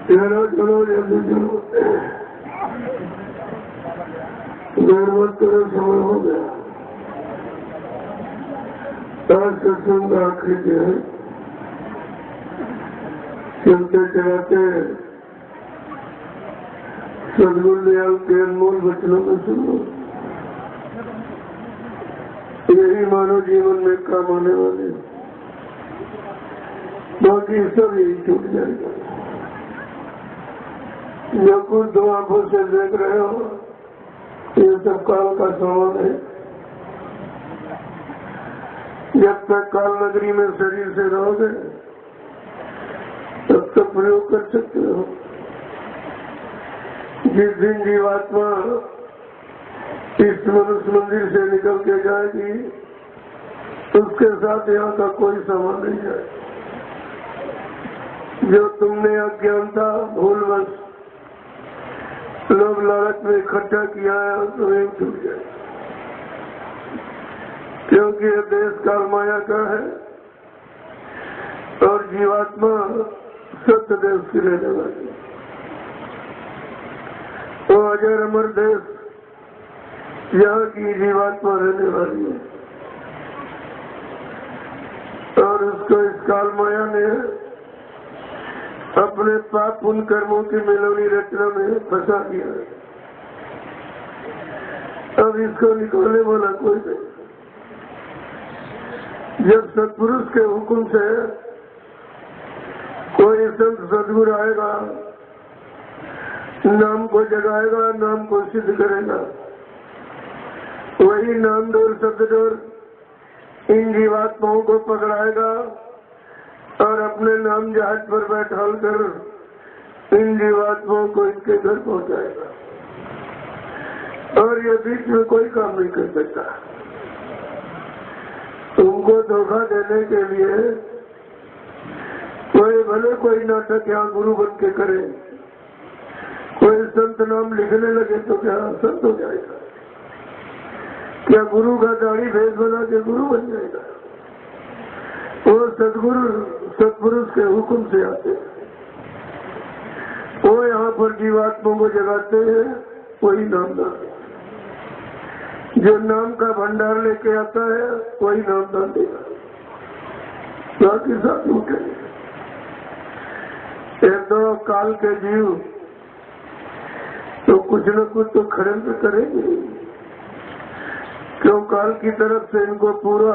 चलो चलो जल्दी चलो, देर मत करो, समय हो गया। आज सत्संग का आखिरी दिन है। चलते चलाते सदगुरु दयाल के अनमोल वचनों में सुनो, यही मानव जीवन में काम आने वाले, बाकी सब यही छूट जाएगा। जो कुछ दो आंखों से देख रहे हो, ये सब काल का सामान है। जब तक काल नगरी में शरीर से रहोगे तब तक प्रयोग कर सकते हो। जिस दिन जीवात्मा इस मनुष्य मंदिर से निकल के जाएगी, उसके साथ यहाँ का कोई सामान नहीं जाए। जो तुमने अज्ञानता भूलवश लोभ लालच में इकट्ठा किया है, तुम्हें छूट जाए, क्योंकि यह देश काल माया का है और जीवात्मा सत्य देश की रहने वाली। वो अजर अमर देश, यहाँ की जीवात्मा रहने वाली है और उसको इस काल माया ने अपने पाप पुण्य कर्मों की मिलोनी रचना में फंसा दिया है। अब इसको निकालने वाला कोई नहीं। जब सत्पुरुष के हुक्म से कोई संत सदगुरु आएगा, नाम को जगाएगा, नाम को सिद्ध करेगा, वही नाम डोर शब्द डोर इन जीवात्माओं को पकड़ाएगा और अपने नाम जहाज पर बैठाल कर इन जीवात्माओं को इनके घर पहुंचाएगा। और ये बीच में कोई काम नहीं कर सकता। तुमको धोखा देने के लिए कोई भले कोई नाटक यहाँ गुरु बन के करे, कोई संत नाम लिखने लगे तो क्या संत हो जाएगा? क्या गुरु का दाढ़ी भेष बना के गुरु बन जाएगा? वो सदगुरु सत्पुरुष के हुक्म से आते हैं, वो यहाँ पर जीवात्मा को जगाते हैं। वही नाम दान, जो नाम का भंडार लेके आता है वही नाम दान देगा, बाकी सब झूठे। ये तो काल के जीव तो कुछ न कुछ तो खड़े करेंगे, क्यों काल की तरफ से इनको पूरा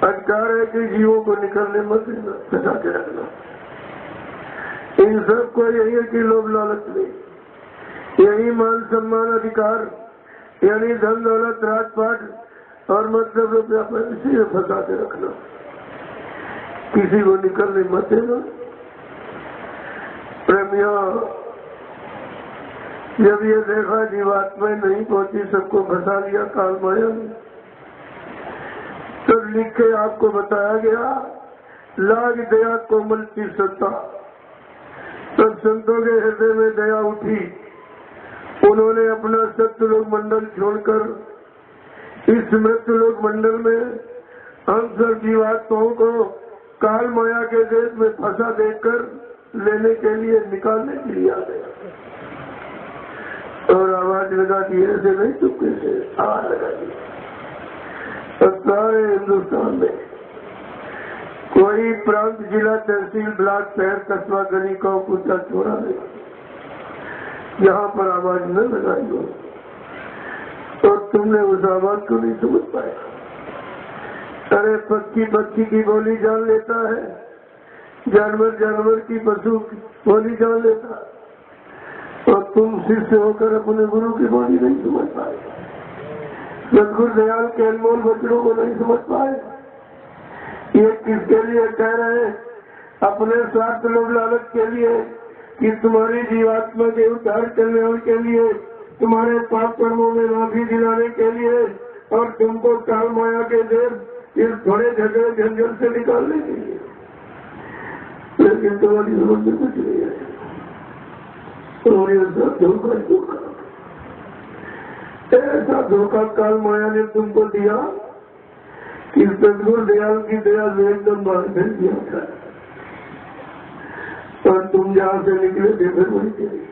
अधिकार है कि जीवों को निकलने मत देना, फंसा के रखना। इन सबको यही है कि लोभ लालच नहीं, यही मान सम्मान अधिकार यानी धन दौलत राजपाट और मतलब रुपया इसी में फंसा के रखना, किसी को निकलने मत देना। प्रेमिया, जब ये देखा जीवात्मा नहीं पहुंची, सबको फंसा लिया काल माया में, तब लिख के आपको बताया गया, लाग दया कोमल की सत्ता। तब संतों के हृदय में दया उठी, उन्होंने अपना सत्यलोक मंडल छोड़कर इस मृत्युलोक मंडल में हम सब जीवात्माओं को काल माया के देश में फंसा देखकर लेने के लिए निकालने के लिए आ गया। और आवाज लगा दी, ऐसे नहीं चुपके से आवाज लगा दी। सारे हिंदुस्तान में कोई प्रांत, जिला, तहसील, ब्लॉक, शहर, कस्बा, गली का पूछा छोड़ा नहीं जहाँ पर आवाज न लगाई हो, और तुमने उस आवाज को नहीं समझ पाया। अरे पक्षी पक्षी की बोली जान लेता है, जानवर जानवर की पशु बोली जान लेता, और तुम शिष्य होकर अपने गुरु की बोली नहीं समझ पाए, सदगुरु दयाल के अनमोल वचनों को नहीं समझ पाए। ये किसके लिए कह रहे हैं? अपने स्वार्थ लोभ लालच के लिए, कि तुम्हारी जीवात्मा के उद्धार करने के लिए, तुम्हारे पाप कर्मों में माफी दिलाने के लिए, और तुमको काल माया के देर इस थोड़े झगड़े झंझट से निकालने के लिए। लेकिन तुम्हारी समझ में कुछ नहीं है, तुम्हारे साथ धोखा ऐसा धोखा काल माया ने तुमको दिया कि सदगुरु दयाल की दया से एकदम बाहर भेज दिया था। जहाँ से निकले थे फिर वही चले।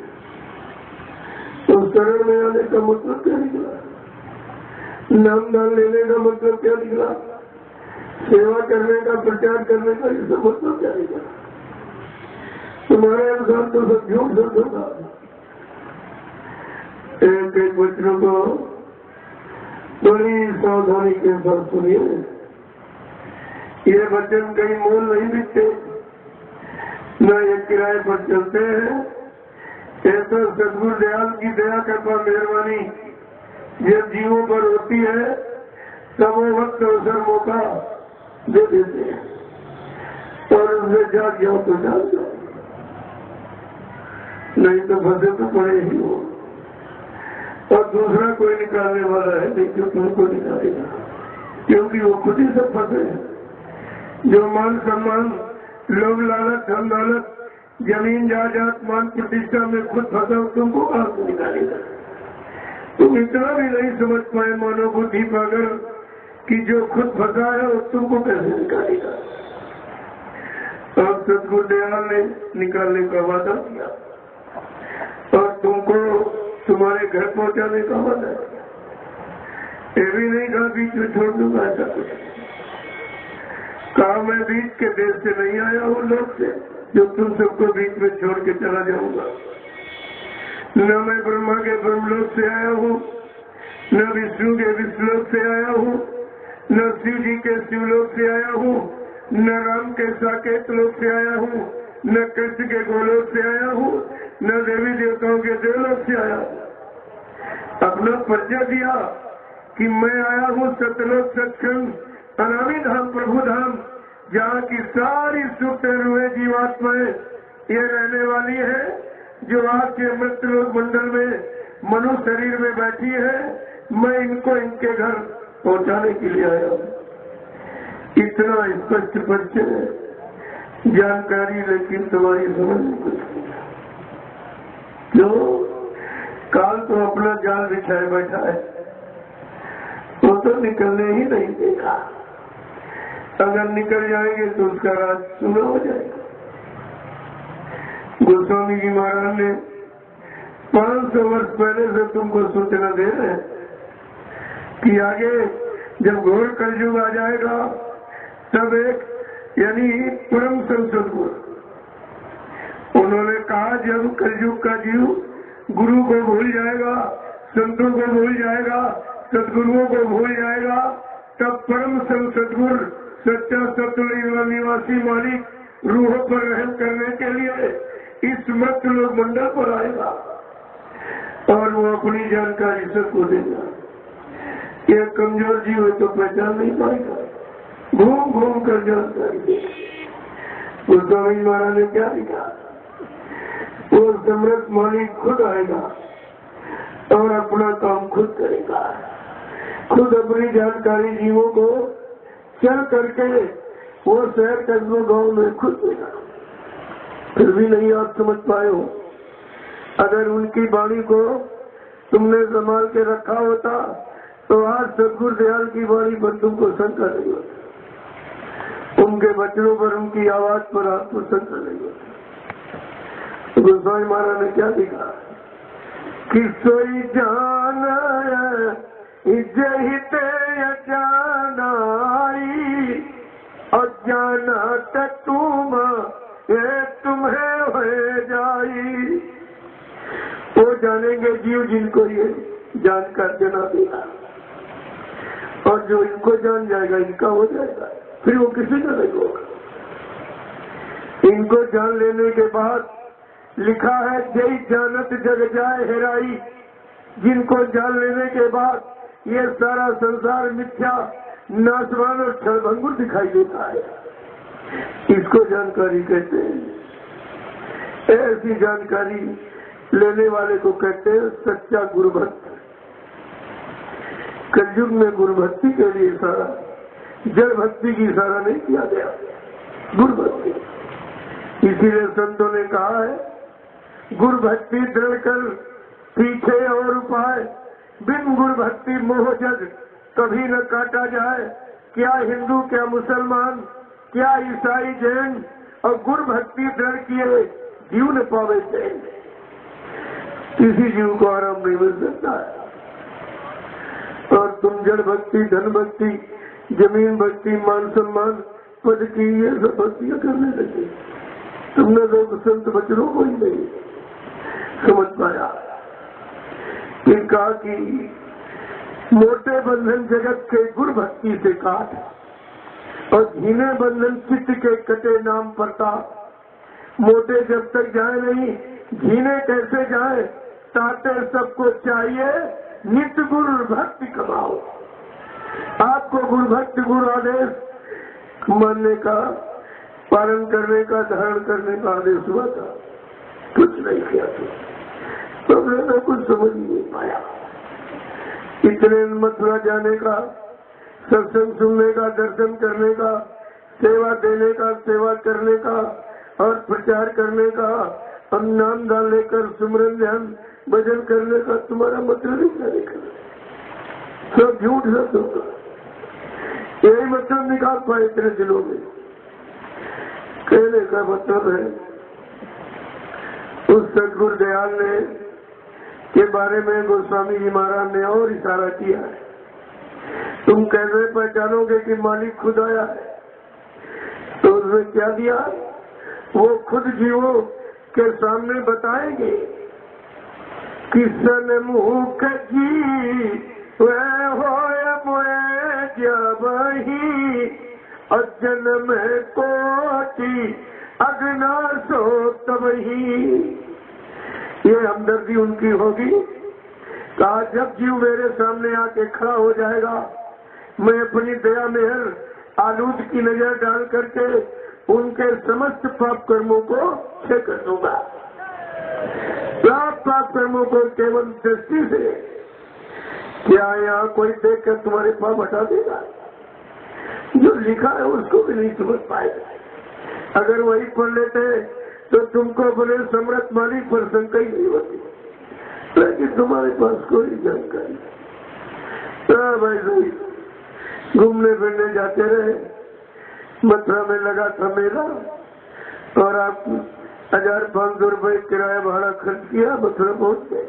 तो शरण में आने का मतलब क्या निकला? नामदान लेने का मतलब क्या निकला? सेवा करने का, प्रचार करने का ये सब मतलब क्या निकला? तुम्हारे अनुसार तो सब झूठ सब होगा। एक एक वचनों को बड़ी सावधानी के साथ सुनिए। ये वचन कहीं मोल नहीं बिकते, न ये किराए पर चलते हैं। ऐसा सदगुरु दयाल की दया कृपा मेहरबानी जब जीवों पर होती है तब वो वक्त अवसर मौका दे देते हैं और उसमें जाग जाओ तो जाग जाओ, नहीं तो फंसे तो पड़े ही हो। और दूसरा कोई निकालने वाला है नहीं जो तुमको निकालेगा, क्योंकि वो खुद ही सब फंसे हैं। जो मान सम्मान, लोभ लालच, धन दौलत, जमीन जायदाद, मान प्रतिष्ठा में खुद फंसा तुमको कहाँ से निकालेगा? तुम इतना भी नहीं समझ पाए मानो बुद्धि पागल कि जो खुद फंसा है वो तुमको कैसे निकालेगा। अब सदगुरु दयाल ने निकालने का वादा किया और तुमको तुम्हारे घर पहुंचाने का वादा किया। ये भी नहीं कहा बीच में छोड़ दूंगा, ऐसा कुछ कहा मैं बीच के देश से नहीं आया हूँ लोग से जो तुम सबको बीच में छोड़ के चला जाऊंगा। न मैं ब्रह्मा के ब्रह्मलोक से आया हूँ, न विष्णु के विष्णुलोक से आया हूँ, न शिव जी के शिवलोक से आया हूँ, न राम के साकेत लोक से आया हूँ, न कृष्ण के गोलोक से आया हूँ, न देवी देवताओं के देवलोक से आया हूँ। अपना परिचय दिया कि मैं आया हूँ सतलोक सत्संग अनामी धाम प्रभु धाम, जहाँ की सारी सुख रुए जीवात्माएं ये रहने वाली है, जो आज के मृतलोक मंडल में मनुष्य शरीर में बैठी है। मैं इनको इनके घर पहुँचाने के लिए आया हूँ। इतना स्पष्ट परिचय जानकारी, लेकिन तुम्हारी समझ में कुछ नहीं। जो काल तो अपना जाल बिछाए बैठा है, वो तो निकलने ही नहीं देगा। अगर निकल जाएंगे तो उसका राज सुना हो जाएगा। गोस्वामी जी महाराज ने 500 वर्ष पहले से तुमको सूचना दे रहे हैं कि आगे जब घोर कलयुग आ जाएगा तब एक यानी परम सदगुरु, उन्होंने कहा जब कलयुग का जीव गुरु को भूल जाएगा, संतों को भूल जाएगा, सदगुरुओं को भूल जाएगा, तब परम सदगुरु सच्चा सतुल्य निवासी मालिक रूह पर रहम करने के लिए इस मत लोक मंडल पर आएगा और वो अपनी जानकारी सबको देगा। ये कमजोर जीव है तो पहचान नहीं पाएगा, घूम घूम कर जानकारी देगा। गोस्वामी महाराज ने क्या लिखा? वो समृद्ध मालिक खुद आएगा और अपना काम खुद करेगा, खुद अपनी जानकारी जीवों को चल करके वो शहर कस्बों गाँव में खुद देगा। फिर भी नहीं आप समझ पाए हो। अगर उनकी वाणी को तुमने संभाल के रखा होता तो आज सदगुरु दयाल की वाणी पर तुमको शंका नहीं होती, उनके बच्चों पर, उनकी आवाज पर आपको शंका नहीं होती। तो गोस्वामी महाराज ने क्या लिखा कि सोई जान जहिते जानाई अज्ञानत तुम ये तुम्हें हो जाई। वो जानेंगे जीव जिनको ये जानकर जना देगा, और जो इनको जान जाएगा इनका हो जाएगा, फिर वो किसी का नहीं होगा। इनको जान लेने के बाद लिखा है जय जानत जग जाए हेराई। जिनको जान लेने के बाद ये सारा संसार मिथ्या, नाशवान और क्षणभंगुर दिखाई देता है, इसको जानकारी कहते हैं। ऐसी जानकारी लेने वाले को कहते हैं सच्चा गुरु भक्त। कलयुग में गुरु भक्ति के लिए इशारा, जड़ भक्ति की इशारा नहीं किया गया, गुरु भक्ति। इसीलिए संतों ने कहा है गुरु भक्ति दृढ़ कर पीछे और उपाय, बिन गुरु भक्ति मोह जग कभी न काटा जाए। क्या हिंदू, क्या मुसलमान, क्या ईसाई, जैन, और गुरु भक्ति दृढ़ किए जीव न पावे चैन, किसी जीव को आराम नहीं मिल सकता है। और तुम जड़ भक्ति, धन भक्ति, जमीन भक्ति, मान सम्मान, पद की ये सब भक्तियां करने लगे। तुमने तो संत वचनों को ही नहीं समझ पाया। फिर कहा कि मोटे बंधन जगत के गुरु भक्ति से काट, और घीने बंधन चित्त के कटे नाम प्रताप। मोटे जब तक जाए नहीं, घीने कैसे जाए, ताते सबको चाहिए नित्य गुरु भक्ति कमाओ। आपको गुरु भक्ति, गुरु आदेश मानने का, पालन करने का, धारण करने का आदेश हुआ था, कुछ नहीं किया तो हमने तो कुछ समझ नहीं पाया। इतने मथुरा जाने का, सत्संग सुनने का, दर्शन करने का, सेवा देने का, सेवा करने का और प्रचार करने का, हम नाम डाल लेकर सुमरन ध्यान भजन करने का तुम्हारा मतलब ही क्या निकला? सब झूठ सब होगा। यही मतलब निकाल पाए इतने दिनों में। कहने का मतलब है उस सदगुरु दयाल ने के बारे में गोस्वामी जी महाराज ने और इशारा किया है। तुम कैसे पहचानोगे कि मालिक खुद आया है? तो उसने क्या दिया? वो खुद जीवों के सामने बताएंगे कि सन्मुख जी वह होय मोए जबहि, अजन्म कोटि अगना सो तबहि। ये हमदर्दी उनकी होगी। कहा जब जीव मेरे सामने आके खड़ा हो जाएगा, मैं अपनी दया मेहर आलूद की नजर डाल करके उनके समस्त पाप कर्मों को क्षय कर दूंगा। पाप कर्मों को केवल दृष्टि से, क्या यहाँ कोई देख कर तुम्हारे पाप हटा देगा? जो लिखा है उसको भी नहीं समझ पाएगा। अगर वही पढ़ लेते तो तुमको अपने सम्राट मालिक पर शंका ही नहीं होती, लेकिन तुम्हारे पास कोई जानकारी। भाई घूमने फिरने जाते रहे, मथुरा में लगा था मेला और आप 1500 रुपए किराया भाड़ा खर्च किया, मथुरा पहुंच गए।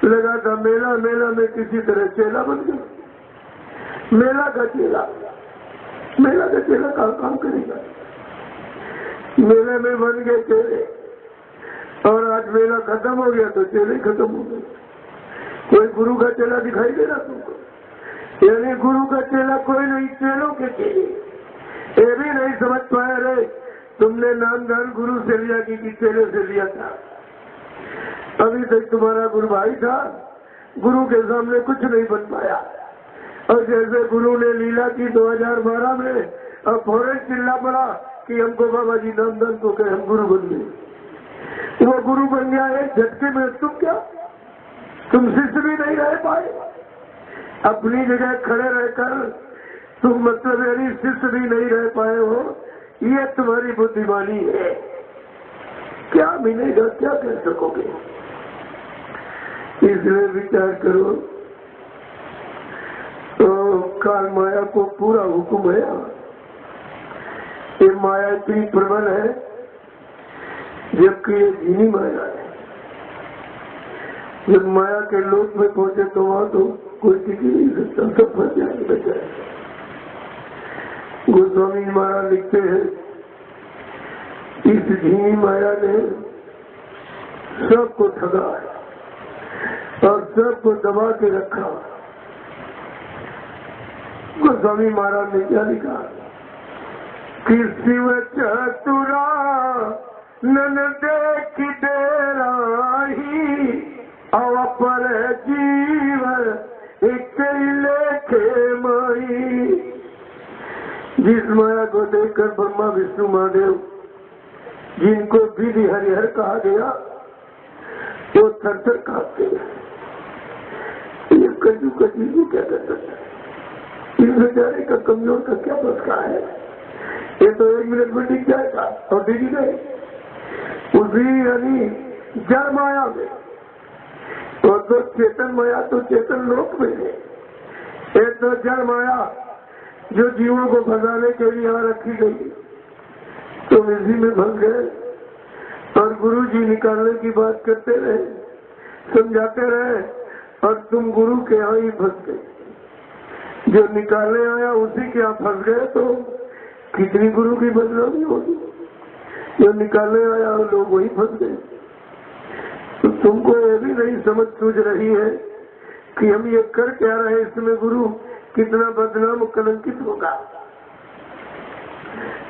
लगा था मेला, मेला में किसी तरह चेला बन गया। मेला का चेला का काम करेगा। मेले में बन गए चेले, और आज मेला खत्म हो गया तो चेले खत्म हो गए। कोई गुरु का चेला दिखाई दे रहा तुमको? यानी गुरु का चेला कोई नहीं, चेलों के चेले। ये भी नहीं समझ पाया रे, तुमने नाम दान गुरु से लिया कि चेले से लिया था? अभी तक तुम्हारा गुरु भाई था, गुरु के सामने कुछ नहीं बन पाया। और जैसे गुरु ने लीला की 2012 में, और फौरन चिल्ला पड़ा कि हमको बाबा जी नाम दान को कहे, हम गुरु बन गए। वो गुरु बन गया है झटके में। तुम शिष्य भी नहीं रह पाए। अपनी जगह खड़े रहकर तुम मतलब यानी शिष्य भी नहीं रह पाए हो। ये तुम्हारी बुद्धिमानी है। क्या मिलेगा, क्या कह सकोगे? इसलिए विचार करो। तो काल माया को पूरा हुक्म है। ये माया इतनी प्रबल है, जबकि ये धीमी माया है। जब माया के लोक में पहुंचे तो वहां तो कोई टिकी नहीं सकता, सब फंस जाएंगे बेचारे। गोस्वामी महाराज लिखते हैं, इस धीमी माया ने सबको ठगा है और सबको दबा के रखा। गोस्वामी महाराज ने क्या लिखा कि शिव चतुरा नन देख डेराही, अवपर जीव एक लेखे माई। जिस माया को देखकर ब्रह्मा विष्णु महादेव, जिनको विधि हरिहर कहा गया, वो थर-थर कांपते हैं। ये कजू कजी को क्या कर सकता है? इस बेचारे का कमजोर का क्या बसका है? ये तो 1 मिनट में टिक जाएगा और डिगी गए। उसी यानी जड़ माया में, और तो चेतन माया तो चेतन लोक में है। ये तो जड़ माया जो जीवों को फंसाने के लिए यहाँ रखी गई, तुम इसी में फंस गए और गुरु जी निकालने की बात करते रहे, समझाते रहे, और तुम गुरु के यहाँ ही फंस गए। जो निकालने आया उसी के यहाँ फंस गए तो कितनी गुरु की बदनामी होगी। जो निकालने आया लोग वही फंस गए। तो तुमको ये भी नहीं समझ सूझ रही है कि हम ये कर क्या रहे, इसमें गुरु कितना बदनाम कलंकित होगा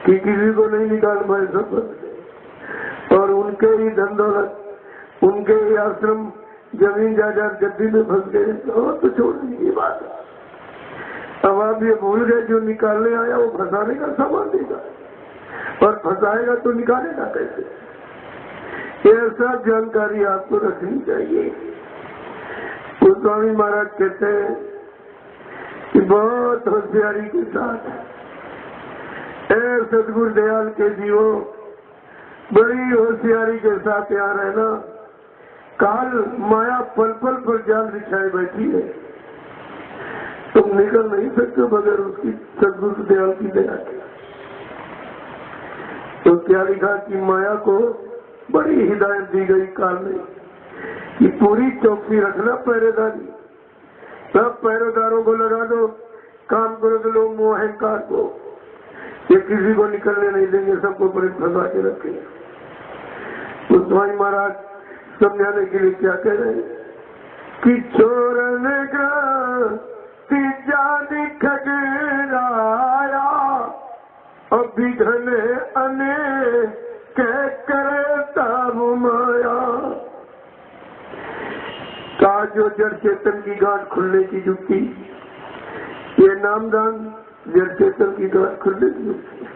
कि किसी को नहीं निकाल पाए सब फंस गए। और उनके ही धन दौलत, उनके ही आश्रम, जमीन जायदाद गद्दी में फंस गए। तो छोड़ दीजिए बात। अब आप ये भूल गए जो निकालने आया वो फंसाने का सामान देगा, और फंसाएगा तो निकालेगा कैसे। ऐसा जानकारी आपको रखनी चाहिए। गोस्वामी महाराज कहते हैं कि बहुत होशियारी के साथ सदगुरु दयाल के जीवो, बड़ी होशियारी के साथ यहाँ रहना। काल माया पल पल पर जाल बिछाए बैठी है, तुम निकल नहीं सकते बगैर उसकी सदगुरु दयाल की दया के। तो क्या लिखा कि माया को बड़ी हिदायत दी गई काल में कि पूरी चौकसी रखना, पहरेदारी। सब पहरेदारों को लगा दो, काम करो तो लोग मोह अहंकार को, ये किसी को निकलने नहीं देंगे, सबको बड़े फंसा के रखेंगे। गोस्वामी महाराज समझाने के लिए क्या कह रहे हैं कि चोरन जानी खगराया अभिघन अने कह करे तब माया। का जो जड़ चेतन की गांठ खुलने की युक्ति, ये नामदान जड़ चेतन की गांठ खुलने की युक्ति,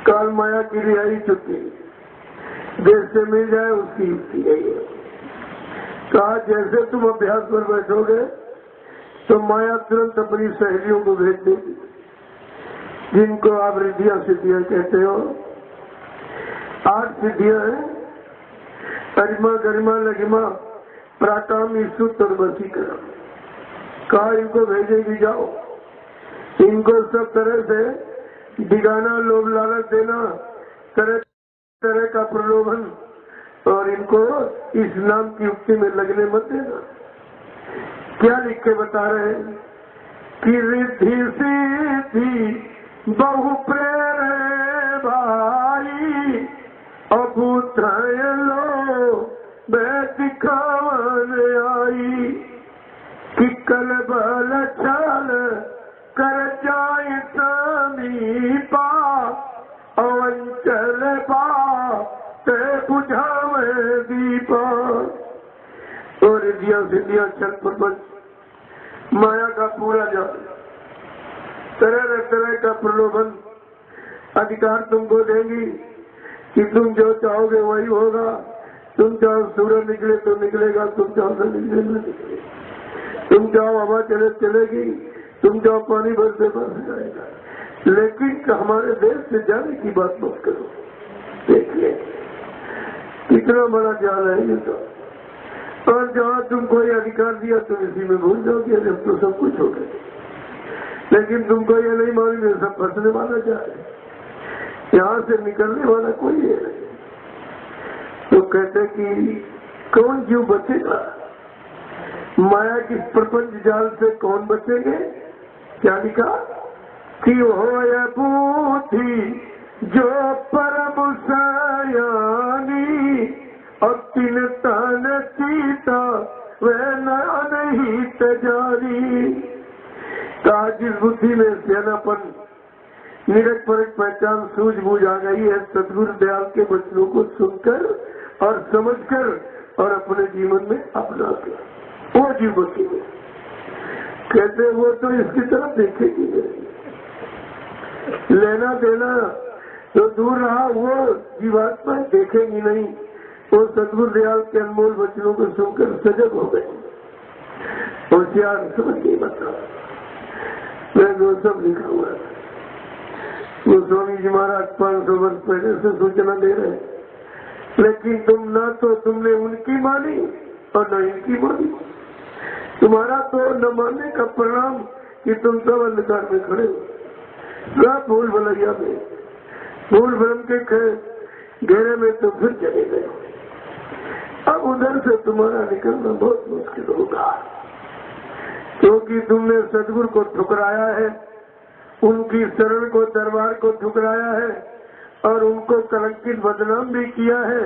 काल माया की रिहाई चुकी, देश से मिल जाए उसकी युक्ति है। कहा जैसे तुम अभ्यास पर बैठोगे तो माया तुरंत अपनी सहेलियों को भेज देगी, जिनको आप रिद्धियां सिद्धियां कहते हो। 8 सिद्धियां हैं, अरिमा गरिमा लगिमा प्राकाम ईसुत और वसीकरण। कहा इनको भेजेगी, जाओ इनको सब तरह से दिगाना, लोभ लालच देना, तरह तरह का प्रलोभन, और इनको इस नाम की युक्ति में लगने मत देना। क्या लिख के बता रहे हैं कि रिद्धि सिद्धि बहु प्रेरे भाई, अभूत लो दिखावन आई, कि कल बल चाल कर जाए समीपा, अवंचल ते बुझावे दीपा। और रिद्धियां सिद्धियां छल प्रपंच माया का पूरा जाल, तरह तरह का प्रलोभन, अधिकार तुमको देंगी कि तुम जो चाहोगे वही होगा। तुम चाहो सूरज निकले तो निकलेगा, तुम चाहो न निकले न निकले, तुम चाहो हवा चले चलेगी, तुम चाहो पानी भर से बरस जाएगा। लेकिन हमारे देश से जाने की बात मत करो। देखिए कितना बड़ा जाल है ये तो। और जहाँ तुम कोई अधिकार दिया तुम इसी में भूल जाओगे, जब तो सब कुछ हो गया। लेकिन तुमको ये नहीं मालूम सब फंसने वाला क्या है, यहाँ से निकलने वाला कोई है नहीं। तो कहते कि कौन जीव बचेगा माया की प्रपंच जाल से, कौन बचेंगे। क्या लिखा कि हो ये बुद्धि जो परम सयानी, और तीन तन सीता वह नहीं तजारी। कहा जिस बुद्धि में सियानापन, निरख परख पहचान, सूझबूझ आ गई है, सदगुरु दयाल के वचनों को सुनकर और समझकर और अपने जीवन में अपना कर, वो जीव बचेंगे। कहते वो तो इसकी तरफ देखेगी नहीं, लेना देना तो दूर रहा, वो जीवात्मा देखेगी नहीं। वो सदगुरु दयाल के अनमोल वचनों को सुनकर सजग हो गए, होशियार समझ गई। बता मैं वो सब लिखा हुआ है। वो स्वामी जी महाराज 500 वर्ष पहले से सूचना दे रहे हैं, लेकिन तुम ना तो तुमने उनकी मानी और न इनकी मानी। तुम्हारा तो न मानने का परिणाम कि तुम सब अंधकार में खड़े हो, भूल भलैया में, भूल भ्रम के घेरे में तो फिर चले गए। अब उधर से तुम्हारा निकलना बहुत मुश्किल होगा, क्योंकि तुमने सदगुरु को ठुकराया है, उनकी शरण को, दरबार को ठुकराया है और उनको कलंकित बदनाम भी किया है,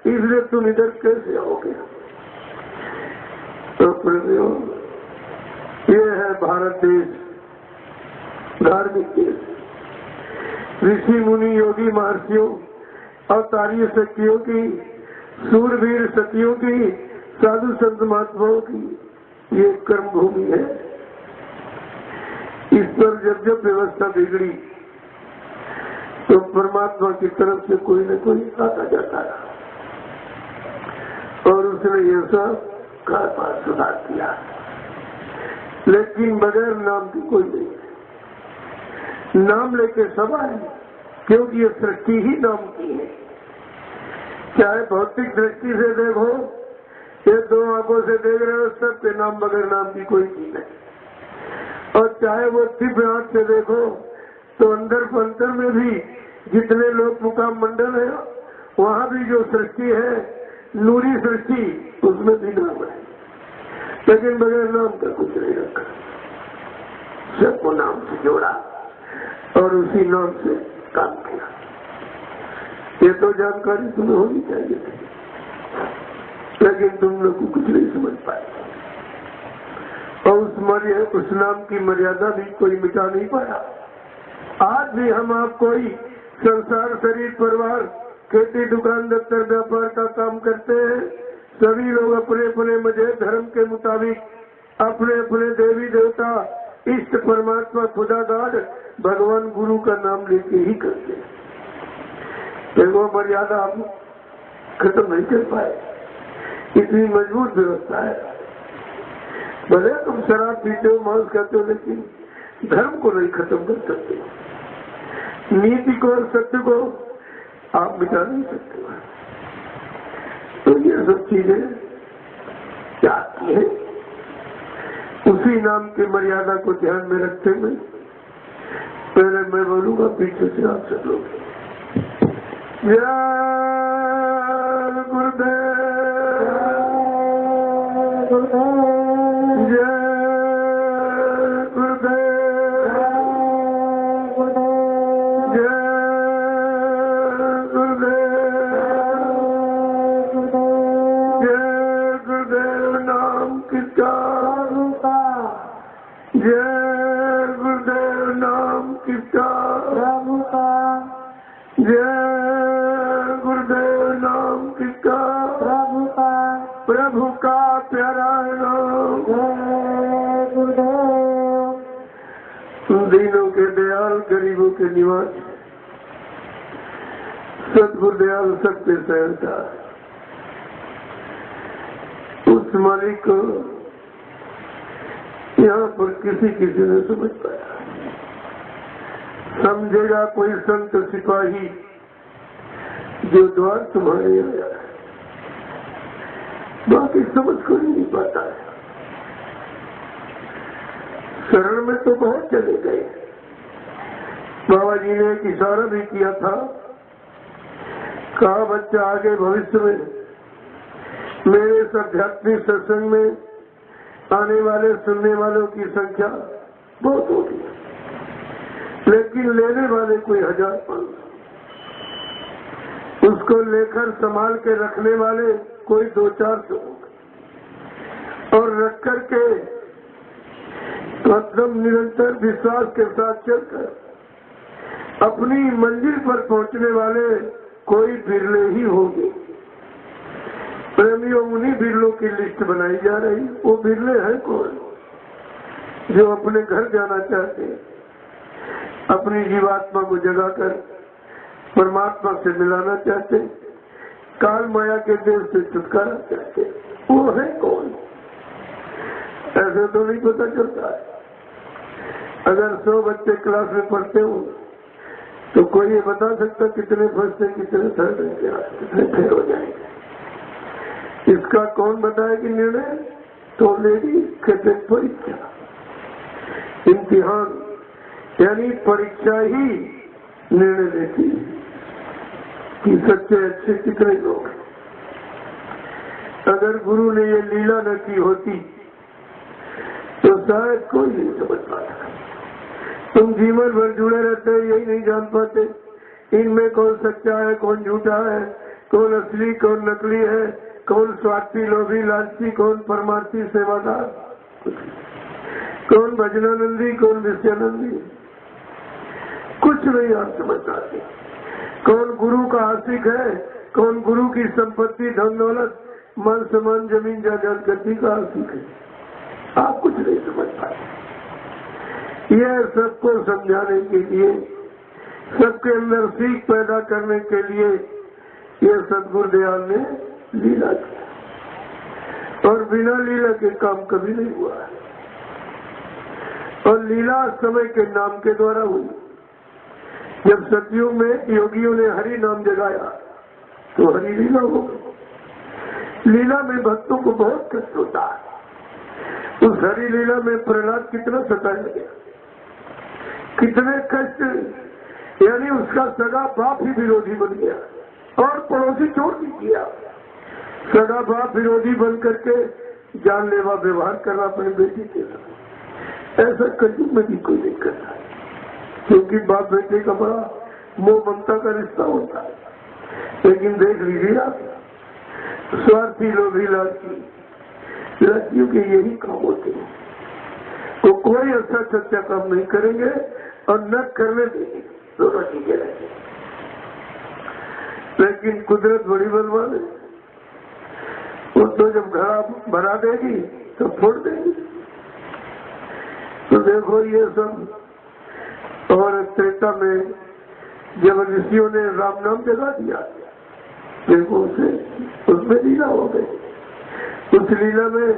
इसलिए तुम इधर कैसे आओगे? तो प्रेमियों, ये है भारत देश, धार्मिक देश। ऋषि मुनि योगी महर्षियों अवतारी शक्तियों की, सूरवीर सतियों की, साधु संत महात्माओं की ये कर्म भूमि है। इस पर जब जब व्यवस्था बिगड़ी तो परमात्मा की तरफ से कोई न कोई आता जाता रहा और उसने ये सब कार सुधार किया, लेकिन बगैर नाम की कोई नहीं है। नाम लेके सब आए, क्योंकि ये सृष्टि ही नाम की है। चाहे भौतिक दृष्टि से देखो, ये दो आंखों से देख रहे हो, सबके नाम बगैर नाम की कोई चीज है। और चाहे वो दिव्य आंख से देखो तो अंदर अंतर में भी जितने लोग मुकाम मंडल है, वहाँ भी जो सृष्टि है, नूरी सृष्टि, उसमें भी नाम है, लेकिन बगैर नाम का कुछ नहीं रखा। सबको नाम से जोड़ा और उसी नाम से काम किया। ये तो जानकारी तुम्हें होनी चाहिए थी, लेकिन तुम लोग को कुछ नहीं समझ पाए और उस नाम की मर्यादा भी कोई मिटा नहीं पाया। आज भी हम आप कोई संसार, शरीर, परिवार, खेती, दुकान, दफ्तर, व्यापार का काम करते हैं। सभी लोग अपने अपने मजे धर्म के मुताबिक अपने अपने देवी देवता, इष्ट परमात्मा, खुदा गाड, भगवान गुरु का नाम लेके ही करते हैं। वो मर्यादा आप खत्म नहीं कर पाए, इतनी मजबूत व्यवस्था है। भले तुम शराब पीते हो, मांस खाते हो, लेकिन धर्म को नहीं खत्म कर सकते, नीति को और सत्य को आप मिटा नहीं सकते। तो ये सब चीजें क्या की है, उसी नाम की मर्यादा को ध्यान में रखते हुए पहले मैं बोलूंगा, पीछे से आप सब लोग जय गुरुदेव, जय गुरुदेव, जय गुरुदेव, जय गुरुदेव। नाम किसका? जय गुरुदेव। नाम किसका? प्रभु का। जय गुरुदेव। नाम किसका? प्रभु का। प्रभु का प्यारा नाम। जय गुरुदेव। दीनों के दयाल, गरीबों के निवास, सतगुरु दयाल सत्य सहता, उस मालिक को यहाँ पर किसी ने समझ पाया। समझेगा कोई संत सिपाही जो द्वार तुम्हारे आया है, बाकी समझ को नहीं पाता है। शरण में तो बहुत चले गए। बाबा जी ने एक इशारा भी किया था, कहा बच्चा आगे भविष्य में मेरे इस आध्यात्मिक सत्संग में आने वाले, सुनने वालों की संख्या बहुत होगी, लेकिन लेने वाले कोई 1000-500, उसको लेकर संभाल के रखने वाले कोई 200-400, और रख कर के मतलब निरंतर विश्वास के साथ चलकर अपनी मंजिल पर पहुंचने वाले कोई बिरले ही होंगे। प्रेमियों, उन्हीं बिरलों की लिस्ट बनाई जा रही। वो बिरले हैं कौन? जो अपने घर जाना चाहते हैं, अपनी जीवात्मा को जगाकर परमात्मा से मिलाना चाहते, काल माया के देव से छुटकारा चाहते, वो है कौन? ऐसे तो नहीं पता चलता है। अगर 100 बच्चे क्लास में पढ़ते हो तो कोई ये बता सकता कितने फर्स्ट है, कितने थर्ड है, कितने फेल हो जाएंगे? इसका कौन बताएगी निर्णय? तो लेडी कहते परीक्षा, इम्तिहान यानी परीक्षा ही निर्णय देती है। कि सच्चे अच्छे कितने लोग हैं। अगर गुरु ने ये लीला न की होती तो शायद कोई नहीं समझ पाता। तुम जीवन भर जुड़े रहते, यही नहीं जान पाते इनमें कौन सच्चा है, कौन झूठा है, कौन असली, कौन नकली है, कौन स्वार्थी, लोभी, लालची, कौन परमार्थी, सेवादार, कौन भजनानंदी, कौन विषयानंदी, कुछ नहीं आप समझ पाते। कौन गुरु का आशिक है, कौन गुरु की संपत्ति, धन दौलत, मान सम्मान, जमीन जायदाद गति का आशिक है, आप कुछ नहीं समझ पाते। यह सबको समझाने के लिए, सबके अंदर सीख पैदा करने के लिए यह सद्गुरुदयाल ने लीला किया, और बिना लीला के काम कभी नहीं हुआ है। और लीला समय के नाम के द्वारा हुई। जब सतयुग में योगियों ने हरि नाम जगाया तो हरि लीला हो गई। लीला में भक्तों को बहुत कष्ट होता है। उस हरि लीला में प्रहलाद कितना सताया गया, कितने कष्ट, यानी उसका सगा बाप ही विरोधी बन गया और पड़ोसी छोड़ भी किया। सगा बाप विरोधी बन करके जानलेवा व्यवहार करना अपने बेटी के साथ, ऐसा कलयुग में भी कोई नहीं करता, क्योंकि बाप बेटे का बड़ा मोह ममता का रिश्ता होता है। लेकिन देख लीजिए आप, स्वार्थी, लोभी, लालची लड़कियों के यही काम होते हैं। तो कोई अच्छा सच्चा काम नहीं करेंगे और न करने देंगे, दोनों चीजें रहेंगे। लेकिन कुदरत बड़ी बलवान है, वो तो जब घड़ा भरा देगी तो फोड़ देगी। तो देखो ये सब, और त्रेता में जब ऋषियों ने राम नाम जगा दिया, देखो उसे उसमें लीला हो गई। उस लीला में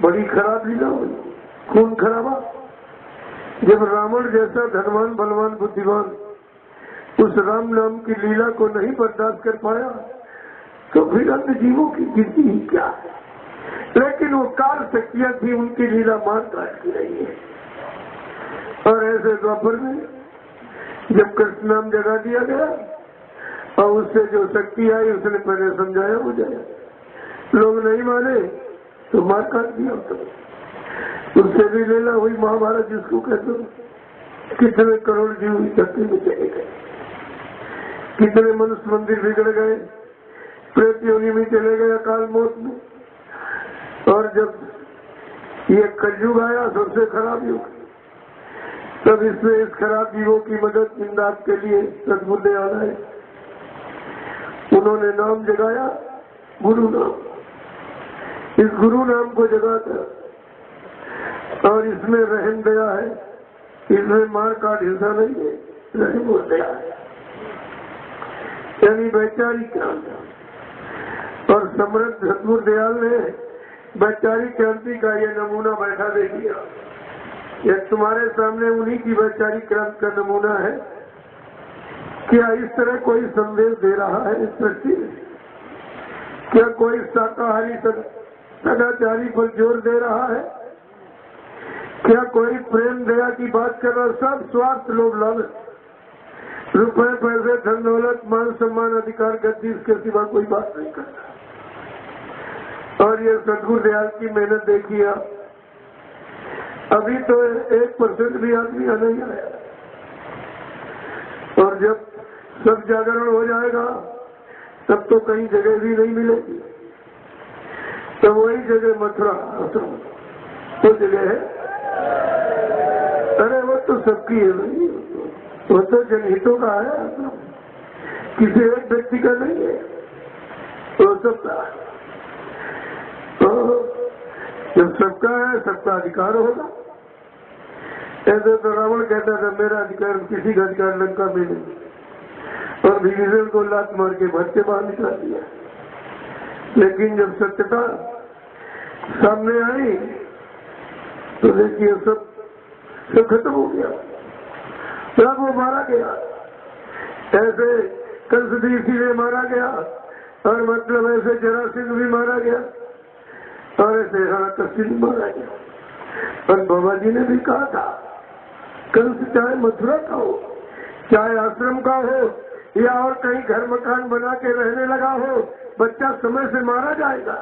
बड़ी खराब लीला हुई, खून खराबा। जब रावण जैसा धनवान, बलवान, बुद्धिमान उस राम नाम की लीला को नहीं बर्दाश्त कर पाया तो फिर अन्य जीवों की गिनती ही क्या है। लेकिन वो काल शक्तियां थी, उनकी लीला मार काट की रही है। और ऐसे द्वापर में जब कृष्ण नाम जगा दिया गया और उससे जो शक्ति आई उसने पहले समझाया बुझाया, लोग नहीं माने तो मार काट दिया। उससे भी लीला हुई महाभारत जिसको कहते हो। कितने करोड़ जीव धरती में चले गए, कितने मनुष्य मंदिर बिगड़ गए, प्रेत योनि में चले गए अकाल मौत में। और जब ये कलयुग आया सबसे खराब युग, तब इसमें इस खराब जीवों की मदद, इमदाद के लिए सद्गुरुदयाल आए। उन्होंने नाम जगाया, गुरु नाम। इस गुरु नाम को जगाकर, और इसमें रहम दया है, इसमें मार काट हिंसा नहीं है, रहम और दया है, यानी वैचारिक क्रांति। और समृद्ध सद्गुरुदयाल ने वैचारिक क्रांति का ये नमूना बैठा दे दिया। यह तुम्हारे सामने उन्हीं की वैचारिक क्रांति का नमूना है। क्या इस तरह कोई संदेश दे रहा है इस सृष्टि में? क्या कोई शाकाहारी सदाचारी पर जोर दे रहा है? क्या कोई प्रेम दया की बात कर रहा? सब स्वार्थ, लोभ, लालच, रुपए, पैसे, धन दौलत, मान सम्मान, अधिकार, गद्दी, इसके सिवा कोई बात नहीं करता। और ये सद्गुरुदयाल की मेहनत देखिए, अभी तो 1% भी आदमी नहीं आया। और जब सब जागरण हो जाएगा तब तो कहीं जगह भी नहीं मिलेगी। तो वही जगह मथुरा आश्रम, वो जगह है। अरे वो तो सबकी है भाई, वो तो जनहितों का है आश्रम, किसी एक व्यक्ति का नहीं है, वो सबका। तो जब सबका है, सबका अधिकार होगा। ऐसे तो रावण कहता था मेरा अधिकार, किसी का अधिकार लंका में नहीं, और विभीषण को लात मार के भर के बाहर निकाल दिया। लेकिन जब सत्यता सामने आई तो देखिए सब खत्म हो गया, तब वो मारा गया। ऐसे कंस भी इसीलिए मारा गया, और मतलब ऐसे जरासिंह भी मारा गया, और ऐसे हिरण्यकश्यप भी मारा गया। और बाबा जी ने भी कहा था, कंस चाहे मथुरा का हो, चाहे आश्रम का हो, या और कहीं घर मकान बना के रहने लगा हो, बच्चा समय से मारा जाएगा।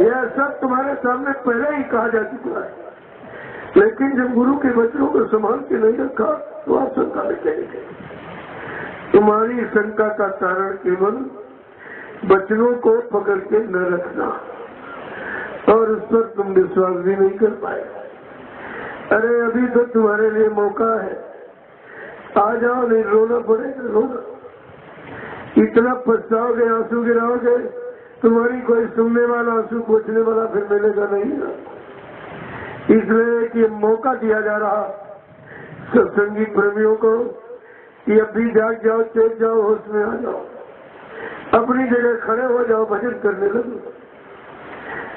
यह सब तुम्हारे सामने पहले ही कहा जा चुका है, लेकिन जब गुरु के वचनों को संभाल के नहीं रखा तो आप शंका में कहेंगे। तुम्हारी शंका का कारण केवल वचनों को पकड़ के न रखना और उस पर तुम विश्वास भी नहीं कर पाए। अरे अभी तो तुम्हारे लिए मौका है, आ जाओ, नहीं रोना पड़ेगा, रोना। इतना पछताओगे, आंसू गिराओगे, तुम्हारी कोई सुनने वाला, आंसू पोंछने वाला फिर मिलेगा नहीं ना। इसलिए कि मौका दिया जा रहा सत्संगी प्रेमियों को कि अभी जाग जाओ, चेत जाओ, होश में आ जाओ, अपनी जगह खड़े हो जाओ, भजन करने लगो।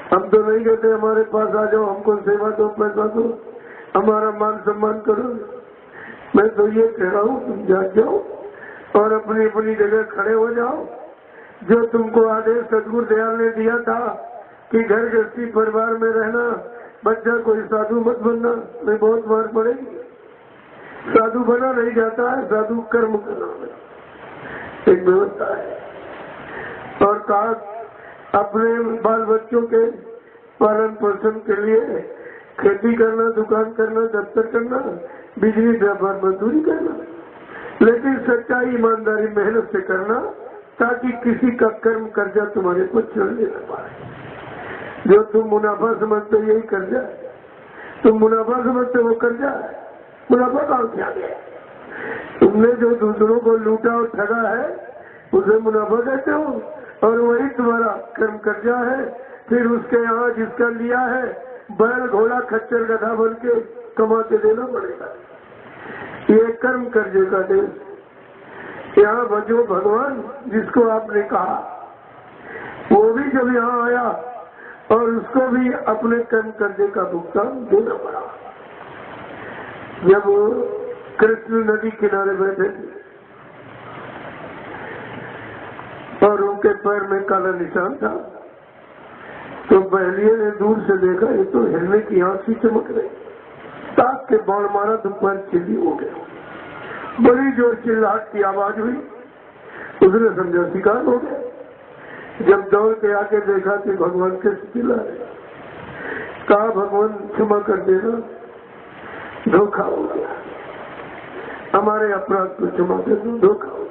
हम तो नहीं कहते हमारे पास आ जाओ, हमको सेवा दो, पैसा दो, हमारा मान सम्मान करो। मैं तो ये कह रहा हूँ तुम जाग जाओ और अपनी अपनी जगह खड़े हो जाओ। जो तुमको आदेश सदगुरु दयाल ने दिया था कि घर गृहस्थी परिवार में रहना, बच्चा कोई साधु मत बनना, नहीं बहुत मार पड़ेगी। साधु बना नहीं जाता है, साधु कर्म करना एक व्यवस्था है। और कहा अपने बाल बच्चों के पालन पोषण के लिए खेती करना, दुकान करना, दफ्तर करना, बिजली व्यापार मजदूरी करना, लेकिन सच्चाई ईमानदारी मेहनत से करना, ताकि किसी का कर्म कर्जा तुम्हारे को चढ़ने न पाए। जो तुम मुनाफा समझते यही कर्जा है, तुम मुनाफा समझते वो कर्जा है। मुनाफा कहाँ से आ गया? तुमने जो दूसरों को लूटा और ठगा है उसे मुनाफा कहते हो, और वही तुम्हारा कर्म कर्जा है। फिर उसके यहाँ जिसका लिया है बैल घोड़ा खच्चर गधा बन के कमा के देना पड़ेगा। ये कर्म कर्जे का देश। यहाँ भजो भगवान जिसको आपने कहा, वो भी जब यहाँ आया और उसको भी अपने कर्म कर्जे का भुगतान देना पड़ा। जब कृष्ण नदी किनारे बैठे थे और उनके पैर में काला निशान था, तो बहलिये ने दूर से देखा ये तो हिरने की आंख सी चमक रही, ताक के बाण मारा तो पैर चिल्ली हो गया। बड़ी जोर चिल्लाहट की आवाज हुई, उसने समझा शिकार हो गया। जब दौड़ के आके देखा कि भगवान कैसे चिल्ला रहे, कहा भगवान क्षमा कर देना, धोखा हो गया, हमारे अपराध को क्षमा कर दो, धोखा हो गया।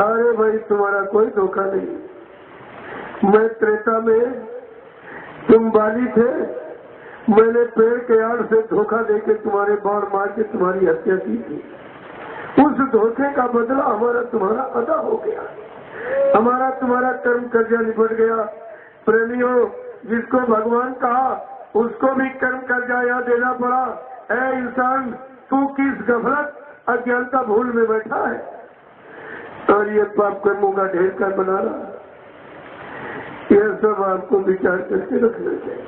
अरे भाई तुम्हारा कोई धोखा नहीं। मैं त्रेता में तुम बाली थे, मैंने पेड़ के आड़ से धोखा देके तुम्हारे बाण मार के तुम्हारी हत्या की थी। उस धोखे का बदला हमारा तुम्हारा अदा हो गया, हमारा तुम्हारा कर्म कर्जा निपट गया। प्रेमियों, जिसको भगवान कहा उसको भी कर्म कर्जा यहाँ देना पड़ा। ऐ इंसान, तू किस गफलत अज्ञानता भूल में बैठा है और ये पाप कर्मों का ढेर कर बना रहा। यह सब आपको विचार करके रखना चाहिए।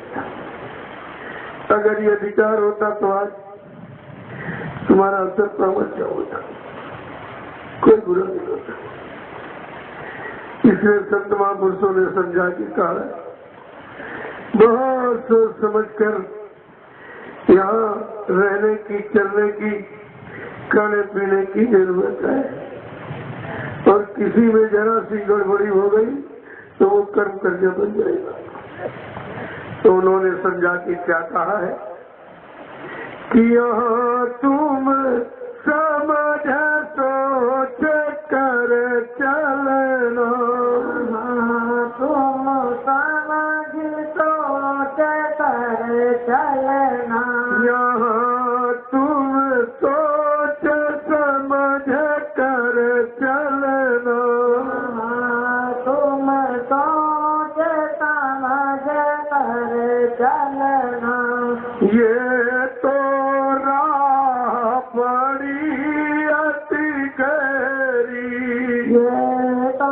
अगर ये विचार होता तो आज तुम्हारा अवसर प्रामर्श होता, कोई बुरा नहीं होता। इसलिए संत महापुरुषों ने समझा कि कहा बहुत सोच समझ कर यहाँ रहने की, चलने की, खाने पीने की जरूरत है, और किसी में जरा सी गड़बड़ी हो गई तो वो कर्म कर्जा बन जाएगा। तो उन्होंने समझा कि क्या कहा है कि यहाँ तुम समझ सोच कर चलना, तुम समझ सोच कर चलना, यहाँ तुम सोच समझ कर चलना, तुम सोच समझ कर चलना। ये तो राह पड़ी अति गहरी, ये तो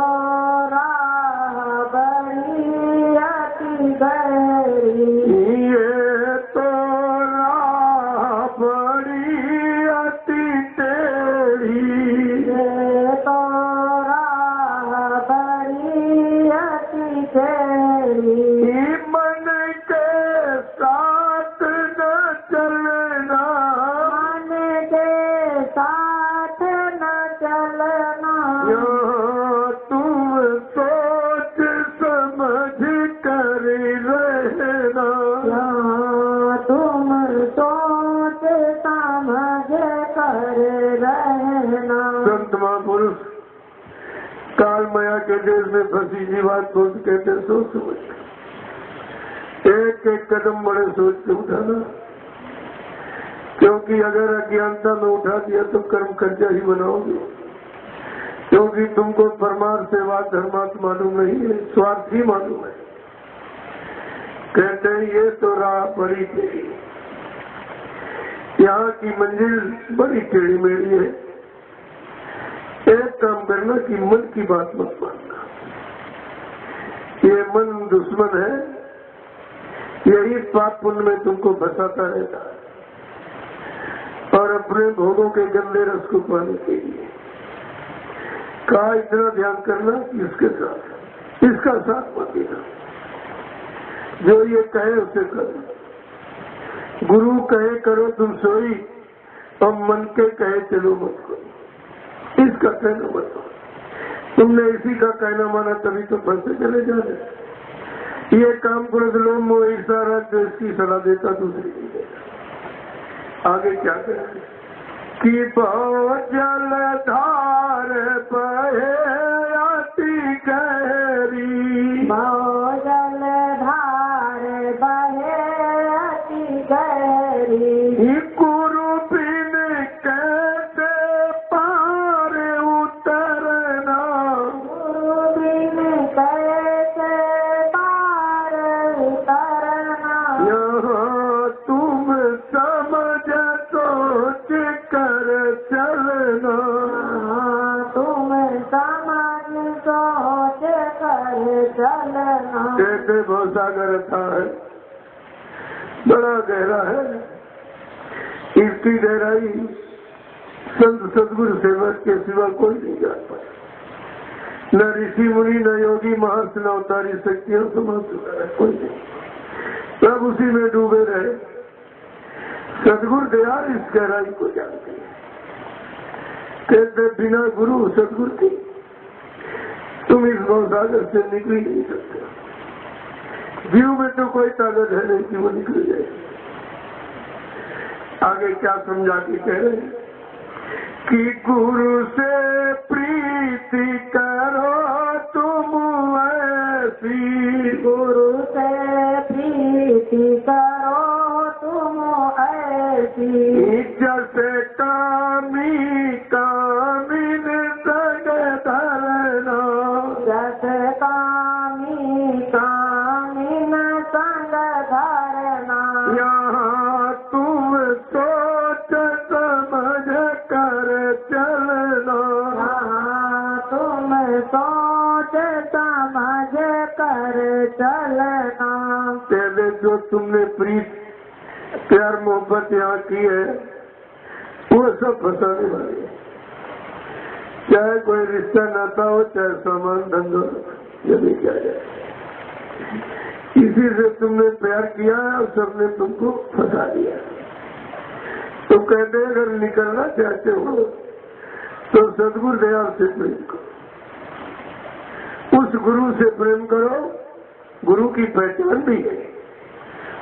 काल माया के देश में फंसी जीवात को कहते सोच समझ, एक एक कदम बड़े सोच के उठाना, क्योंकि अगर अज्ञानता में उठा दिया तो कर्म कर्जा ही बनाओगे, क्योंकि तुमको परमार्थ सेवा धर्मार्थ मालूम नहीं है, स्वार्थ ही मालूम है। कहते हैं ये तो राह बड़ी टेढ़ी, यहाँ की मंजिल बड़ी टेढ़ी मेढ़ी है। एक काम करना कि मन की बात मत मानना, ये मन दुश्मन है, यही पाप पुण्य में तुमको फंसाता रहता है और अपने भोगों के गंदे रस को पाने के लिए कहा इतना ध्यान करना कि इसके साथ इसका साथ मत देना, जो ये कहे उसे करो, गुरु कहे करो तुम सोई और मन के कहे चलो मत करो, इसका कहना मत करो। तुमने इसी का कहना माना तभी तो फंसे चले जा रहे। ये काम क्रोध लोभ मोह ईर्ष्या राग जो इसकी सलाह देता दूसरी की देता। आगे क्या करें कि जल धार बहे अति गहरी, जल धार बहे अति गहरी, गुरु बिन कैसे पार उतरना, गुरु बिन कैसे पार उतरना, यहाँ तुम समझ सोच कर चलना, तुम समझ सोच कर चलना। कहते भवसागर था है, बड़ा गहरा है, इसकी गहराई संत सदगुरु सेवक के सिवा कोई नहीं जान पाए, न ऋषि मुनि न योगी महर्षि न अवतारी शक्तियां समझ चुका है कोई नहीं, सब उसी में डूबे रहे। सदगुरु दयाल इस गहराई को जानते हैं। कहते बिना गुरु सदगुरु की तुम इस भवसागर से निकल ही नहीं सकते। जीव में तो कोई ताकत है नहीं कि वो निकल जाए। आगे क्या समझा के कह रहे हैं कि गुरु से प्रीति करो तुम ऐसी, गुरु से प्रीति करो तुम ऐसी, जैसे कामी कामिन संग धरना, जैसे कामी कामिन संग धरना, यहाँ तुम सोच समझ कर चलना, तुम सोच समझ कर चलना। पहले जो तुमने प्रीत प्यार मोहब्बत यहाँ की है वो सब फंसाने वाली है, चाहे कोई रिश्ता नाता हो चाहे सामान धंधा यदि क्या जाए, इसी से तुमने प्यार किया और सबने तुमको फंसा दिया। तो कहते हैं अगर निकलना चाहते हो तो सदगुरु दयाल से प्रेम करो, उस गुरु से प्रेम करो। गुरु की पहचान भी है,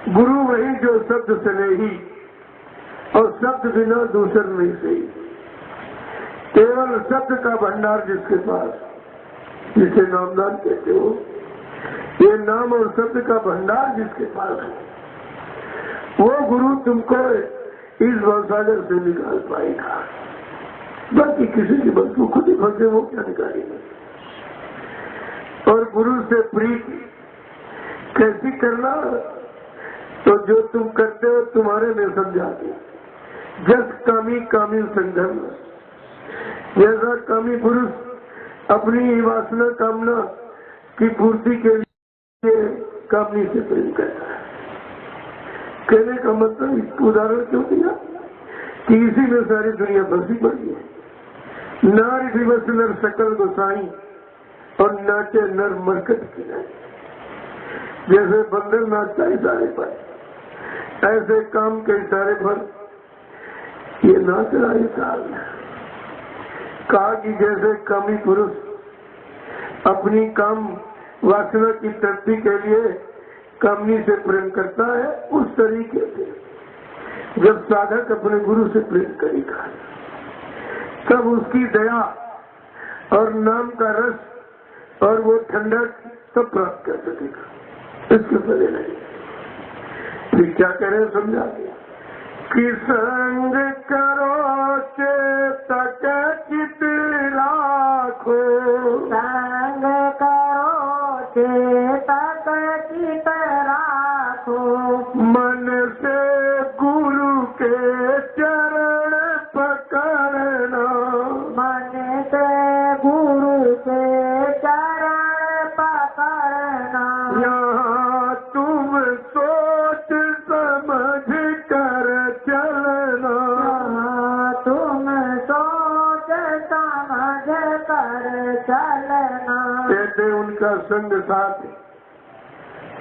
गुरु वही जो शब्द से नहीं और शब्द बिना दूसर नहीं सही, केवल शब्द का भंडार जिसके पास, जिसे नामदान कहते हो, ये नाम और शब्द का भंडार जिसके पास है, वो गुरु तुमको इस भवसागर से निकाल पाएगा। बाकी किसी की बस खुद ही फंसे वो क्या निकालेंगे। और गुरु से प्रीति कैसी करना, तो जो तुम करते हो तुम्हारे में समझाते, जस कामी कामी संघर्ष, जैसा कामी पुरुष अपनी वासना कामना की पूर्ति के लिए कामनी से प्रेम करता है। कहने का मतलब इसको उदाहरण क्यों दिया कि इसी में सारी दुनिया बसी पड़ी है। नारी दिवस नर सकल गोसाई और नाचे नर मरकट की नाई, जैसे बंदर नाचता इशारे पर, ऐसे काम के इशारे पर ये नाच रहा है काल। कहा कि जैसे कामी पुरुष अपनी काम वासना की तृप्ति के लिए कामनी से प्रेम करता है, उस तरीके से जब साधक अपने गुरु से प्रेम करेगा तब उसकी दया और नाम का रस और वो ठंडक सब प्राप्त कर सकेगा, इसके पहले नहीं। फिर क्या करें समझा दिया कि संग करो चेतक चित राखो, संग करो चेतक चित राखो, मन से गुरु के चरण पकड़ना, मन से गुरु के चरण पकड़ना, यहाँ तुम सोच समझ कर चलना, तुम सोच समझ कर चलना। कहते उनका संग साथ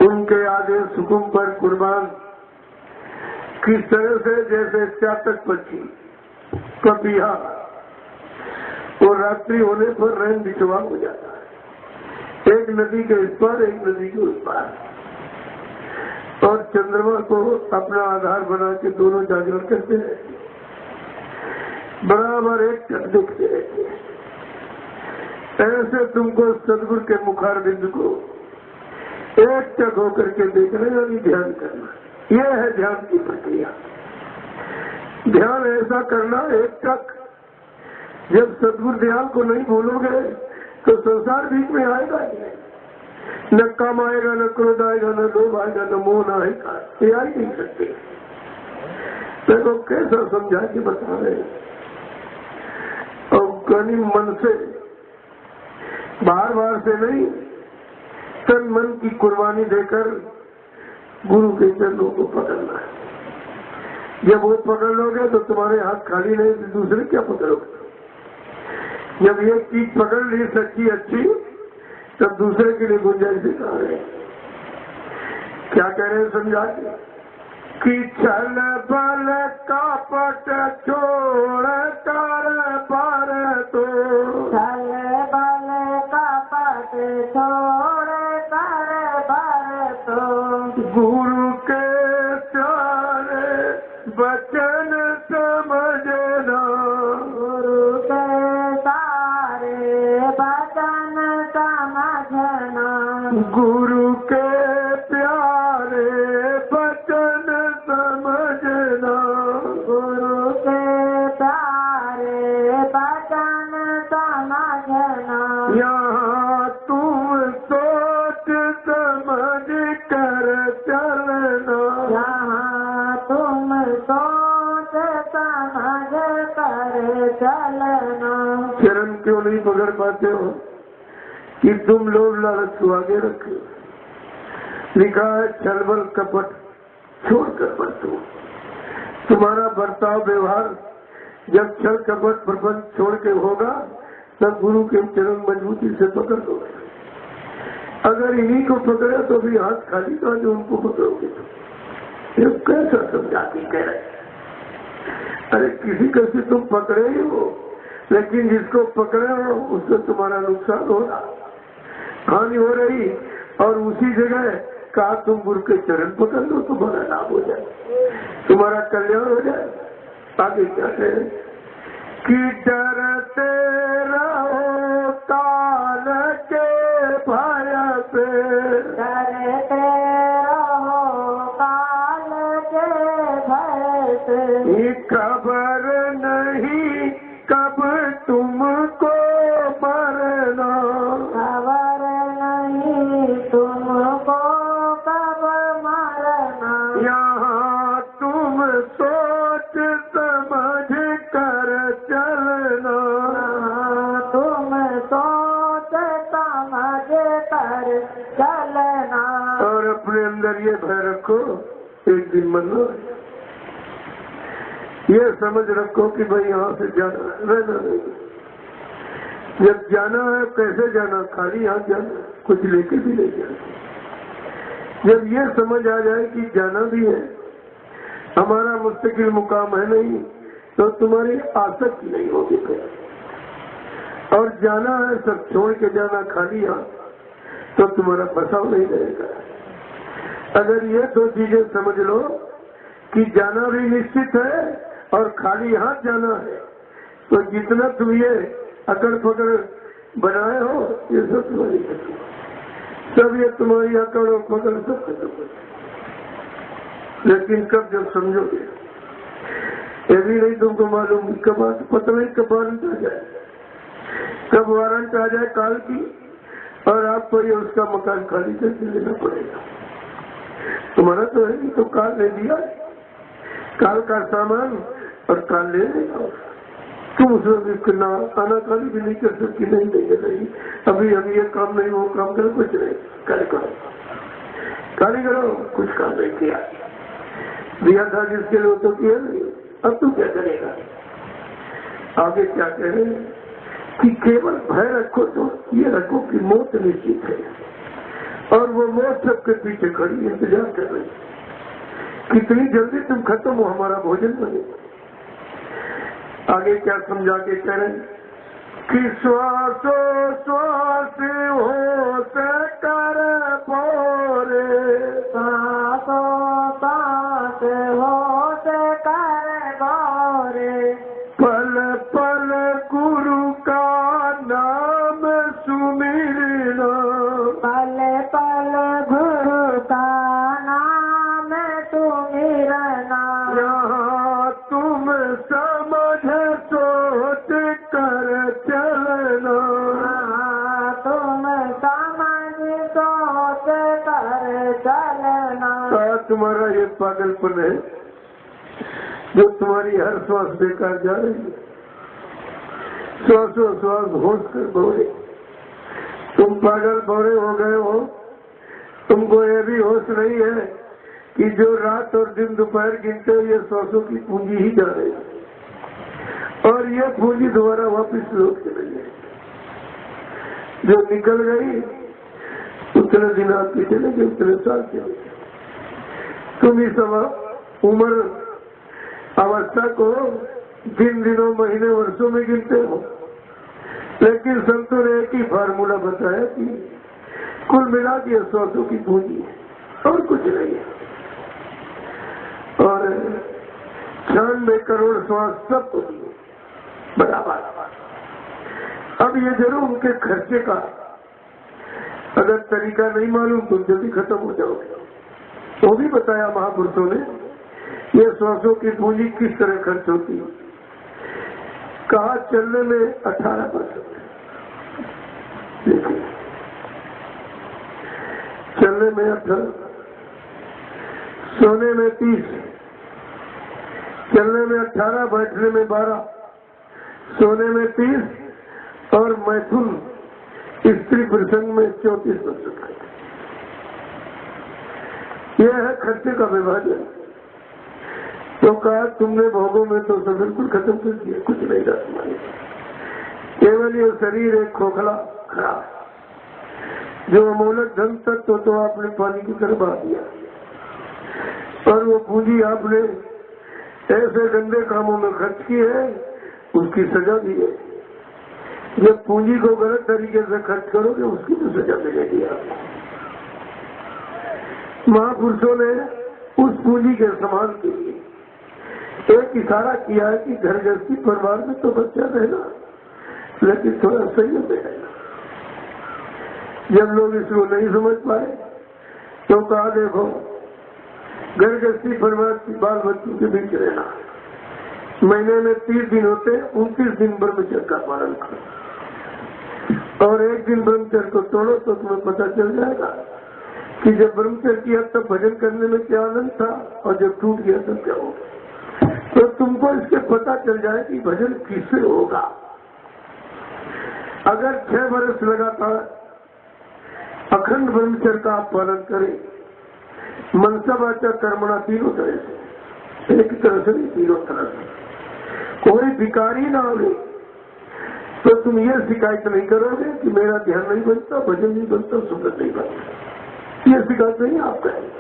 उनके आदेश हुकुम पर कुर्बान, किस तरह से जैसे चातक पक्षी कपिया और रात्रि होने पर रैन बिछवा हो जाता है, एक नदी के इस पार एक नदी के उस पार, और चंद्रमा को अपना आधार बना के दोनों जागरण करते रहते, बराबर एक टक देखते रहते। ऐसे तुमको सदगुरु के मुखार बिंदु को एक टक होकर के देखना यानी ध्यान करना, यह है ध्यान की प्रक्रिया। ध्यान ऐसा करना एक टक, जब सदगुरु ध्यान को नहीं भूलोगे तो संसार बीच में आएगा ही नहीं, न काम आएगा, न क्रोध आएगा, न लोभ आएगा, न मोह आएगा, ये आ ही नहीं सकते। देखो कैसा समझा के बता रहे हैं। और कहीं मन से बार बार से नहीं, तन मन की कुर्बानी देकर गुरु के चरणों को पकड़ना है। जब वो पकड़ लोगे तो तुम्हारे हाथ खाली नहीं, तो दूसरे क्या पकड़ोगे? जब ये चीज पकड़ ली सच्ची अच्छी, तब दूसरे के लिए गुंजाइश दिखा रहे हैं। क्या कह रहे हैं समझा कि छल बल कपट छोड़ कर पर तो, छल बल कपट छोड़ कर पर तो, गुरु के सारे वचन समझना, गुरु के सारे वचन समझना, गुरु के प्यारे वचन समझना, गुरु के प्यारे वचन समझना, यहाँ तुम सोच समझ कर चलना, यहाँ तुम सोच समझ कर चलना। चरण क्यों नहीं पकड़ पाते हो कि तुम लोग लालच को आगे रखे। लिखा है छलबल कपट छोड़कर बरतो। तुम्हारा बर्ताव व्यवहार जब छल कपट प्रपंच छोड़ के होगा, तब गुरु के चरण मजबूती से पकड़ लोगे। अगर इन्हीं को पकड़े तो भी हाथ खाली का जो उनको पकड़ोगे तो ये कैसा समझाती कह रहे। अरे किसी कैसे तुम पकड़े ही हो, लेकिन जिसको पकड़े हो उससे तुम्हारा नुकसान हो रहा, हानि हो रही, और उसी जगह कहा तुम गुरु के चरण पकड़ लो, तुम्हारा लाभ हो जाए, तुम्हारा कल्याण हो जाए। आगे क्या कहे कि डरते रहो काल के भय से, डरते रहो काल के भय से, खबर नहीं कब तुमको मरना, खबर नहीं तुमको कब मरना, यहाँ तुम सोच समझ कर चलना, तुम सोच समझ कर चलना। और अपने अंदर ये भय रखो, एक दिन मरना। ये समझ रखो कि भाई यहाँ से जाना रहना नहीं। जब जाना है कैसे जाना, खाली हाथ जाना, कुछ लेके भी नहीं जाना। जब ये समझ आ जाए कि जाना भी है, हमारा मुस्तकिल मुकाम है नहीं, तो तुम्हारी आसक्ति नहीं होगी फिर। और जाना है सब छोड़ के जाना खाली हाथ, तो तुम्हारा फंसाव नहीं रहेगा। अगर ये दो चीजें समझ लो कि जाना भी निश्चित है और खाली हाथ जाना है, तो जितना तुम ये अकड़ पकड़ बनाए हो, ये सब तुम्हारी खत्म, सब ये तुम्हारी अकड़ और पकड़ सब खत्म हो। लेकिन कब जब समझोगे, ये भी नहीं तुमको मालूम कब पता नहीं कब वारंट आ जाए, कब वारंट आ जाए काल की, और आपको ये उसका मकान खाली करके लेना पड़ेगा। तुम्हारा तो है नहीं, तो काल ले दिया, काल का सामान और काल ले लेगा। तुम उसमें आना खाली भी नहीं कर सकती, नहीं देंगे नहीं, अभी ये काम नहीं, वो काम करो, कुछ नहीं, कल करो, खाली करो, कुछ काम नहीं किया, दिया था जिसके लिए तो किया नहीं, अब तू क्या करेगा। आगे क्या कह रहे हैं कि केवल भय रखो, तो ये रखो कि मौत निश्चित है, और वो मौत सबके पीछे खड़ी इंतजार कर रही, कितनी जल्दी तुम खत्म हो, हमारा भोजन बने। आगे क्या समझा के कह रहे कि श्वासो श्वास हो से कर पोरे, श्वासो श्वास हो से कर गोरे, पल पल गुरु का नाम सुमिरना, पल पल गुरु का नाम सुमिरना, यहाँ तुम समझ सोच कर चलना, तुम समझ सोच कर चलना। तुम्हारा ये पागलपन है जो तुम्हारी हर श्वास बेकार जा रही है, श्वासों श्वास होश कर भोरे, तुम पागल भोरे हो गए हो। तुमको ये भी होश नहीं है कि जो रात और दिन दोपहर गिनते हो, ये श्वासों की पूंजी ही जा रही है, और ये पूंजी दोबारा वापिस लौट के नहीं है, जो निकल गई उतने दिन आपके चले गए, उतने साल चले गए। तुम इस उम्र अवस्था को दिन दिनों महीने वर्षों में गिनते हो, लेकिन संतों ने एक ही फार्मूला बताया कि कुल मिला के श्वासों की पूंजी है और कुछ नहीं है, और 96 करोड़ श्वास सब बराबर। अब ये जरूर उनके खर्चे का अगर तरीका नहीं मालूम तो जल्दी खत्म हो जाओगे। वो भी बताया महापुरुषों ने, ये श्वासों की पूंजी किस तरह खर्च होती है। कहा चलने में 18%, देखिए चलने में 18, सोने में 30, चलने में 18, बैठने में 12, सोने में 30, और मैथुन स्त्री प्रसंग में 34%। यह है खर्चे का विभाजन। तो कहा तुमने भोगों में तो सब बिल्कुल खत्म कर दिया, कुछ नहीं रहा तुम्हारे, केवल ये शरीर एक खोखला खराब, जो अमूलक धन तत्व तो आपने पानी की तरह बहा दिया, और वो पूंजी आपने ऐसे गंदे कामों में खर्च की है, उसकी सजा भी है। जब पूंजी को गलत तरीके से खर्च करोगे उसकी तो सजा मिलेगी आपको। महापुरुषों ने उस पूंजी के सम्मान के लिए एक इशारा किया है कि घर गृहस्थी परिवार में तो बच्चा रहना, लेकिन थोड़ा संयम में रहना। जब लोग इसको नहीं समझ पाए तो कहा देखो घर गृहस्थी परिवार की बाल बच्चों के बीच रहना, महीने में 30 दिन होते, 29 दिन ब्रह्मचर्य का पालन करो, और एक दिन ब्रह्मचर्य को तोड़ो तो तुम्हें पता चल जाएगा कि जब ब्रह्मचर्य किया तब भजन करने में क्या आनंद था, और जब टूट गया तब क्या होगा। तो तुमको इसके पता चल जाए कि भजन किससे होगा। अगर 6 वर्ष लगातार अखंड ब्रह्मचर्य का आप पालन करें, मनसा वाचा कर्मणा, तीनों तरह से, एक तरह से नहीं, तीनों तरह से, कोई भिखारी ना हो, तो तुम ये शिकायत नहीं करोगे कि मेरा ध्यान नहीं बनता, भजन नहीं बनता, सुगत नहीं बनता, ये शिकायत नहीं आप करेंगे।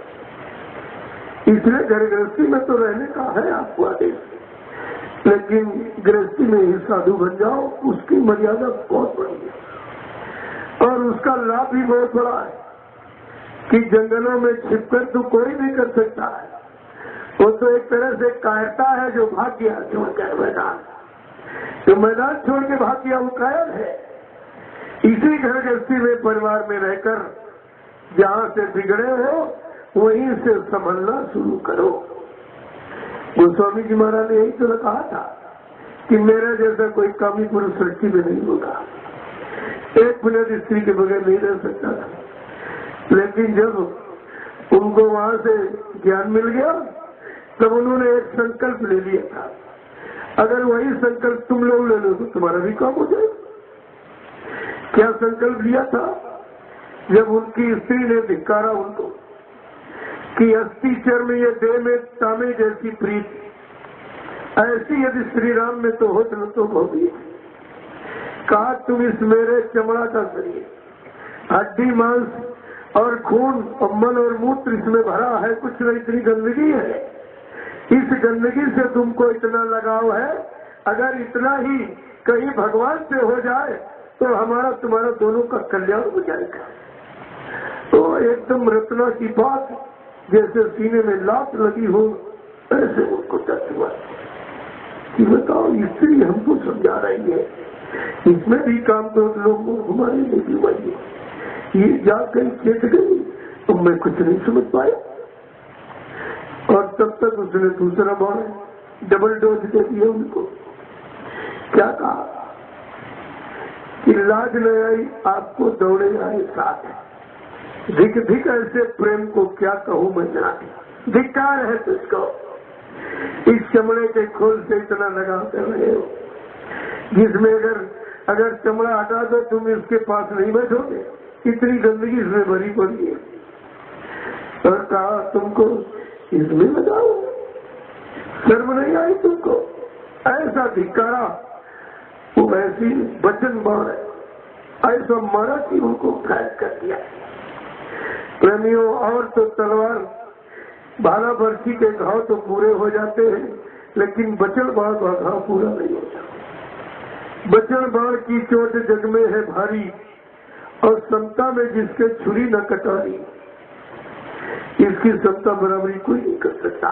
इसलिए घर गृहस्थी में तो रहने का है आपको आदेश, लेकिन गृहस्थी में ही साधु बन जाओ, उसकी मर्यादा बहुत बड़ी है, और उसका लाभ भी बहुत बड़ा है कि जंगलों में छिपकर तो कोई नहीं कर सकता है। वो तो एक तरह से कायरता है जो भाग गया छोड़कर मैदान, जो मैदान छोड़ के भाग गया वो कायर है। इसी घर गृहस्थी में परिवार में रहकर जहां से बिगड़े हो वहीं से संभलना शुरू करो। गोस्वामी जी महाराज ने यही तो कहा था कि मेरा जैसा कोई कामी पुरुष सृष्टि में नहीं होगा, एक मिनट स्त्री के बगैर नहीं रह सकता था। लेकिन जब उनको वहां से ज्ञान मिल गया तब उन्होंने एक संकल्प ले लिया था, अगर वही संकल्प तुम लोग ले लो तो तुम्हारा भी काम हो जाए। क्या संकल्प लिया था? जब उनकी स्त्री ने धिक्कारा उनको कि अस्थि चर्म ये देह में तामे जैसी प्रीत, ऐसी यदि श्री राम में तो हो तो होगी। कहा तुम इस मेरे चमड़ा का शरीर, हड्डी मांस और खून और मन और मूत्र इसमें भरा है, कुछ नहीं, इतनी गंदगी है। इस गंदगी से तुमको इतना लगाव है, अगर इतना ही कहीं भगवान से हो जाए तो हमारा तुम्हारा दोनों का कल्याण हो जाएगा। तो एकदम रत्ना की बात जैसे सीने में लात लगी हो ऐसे उनको टच हुआ कि बताओ स्त्री हमको समझा रही है, इसमें भी काम तो लोग हमारे लिए भी वही है। ये जाकर चेत गई तो मैं कुछ नहीं समझ पाया और तब तक उसने दूसरा बार डबल डोज दे दिया उनको। क्या कहा कि लाज न आई आपको दौड़े आए साथ, धिक धिक ऐसे प्रेम को क्या कहूँ मैं जाने, धिक्कार है तुझको, इस चमड़े के खोल से इतना लगाव कर रहे हो जिसमें अगर चमड़ा हटा दो तुम इसके पास नहीं बैठोगे, इतनी गंदगी इसमें भरी पड़ी है। और कहा तुमको इसमें लगाओ, शर्म नहीं आई तुमको? ऐसा धिक्कारा, वो ऐसी वचन बाण ऐसा मारा कि उनको घायल कर दिया। प्रेमियों, और तो तलवार भाला बरछी के घाव तो पूरे हो जाते हैं, लेकिन बचन बाण का घाव पूरा नहीं होता। बचन बाण की चोट जग में है भारी, और समता में जिसके छुरी न कटारी, इसकी समता बराबरी कोई नहीं कर सकता।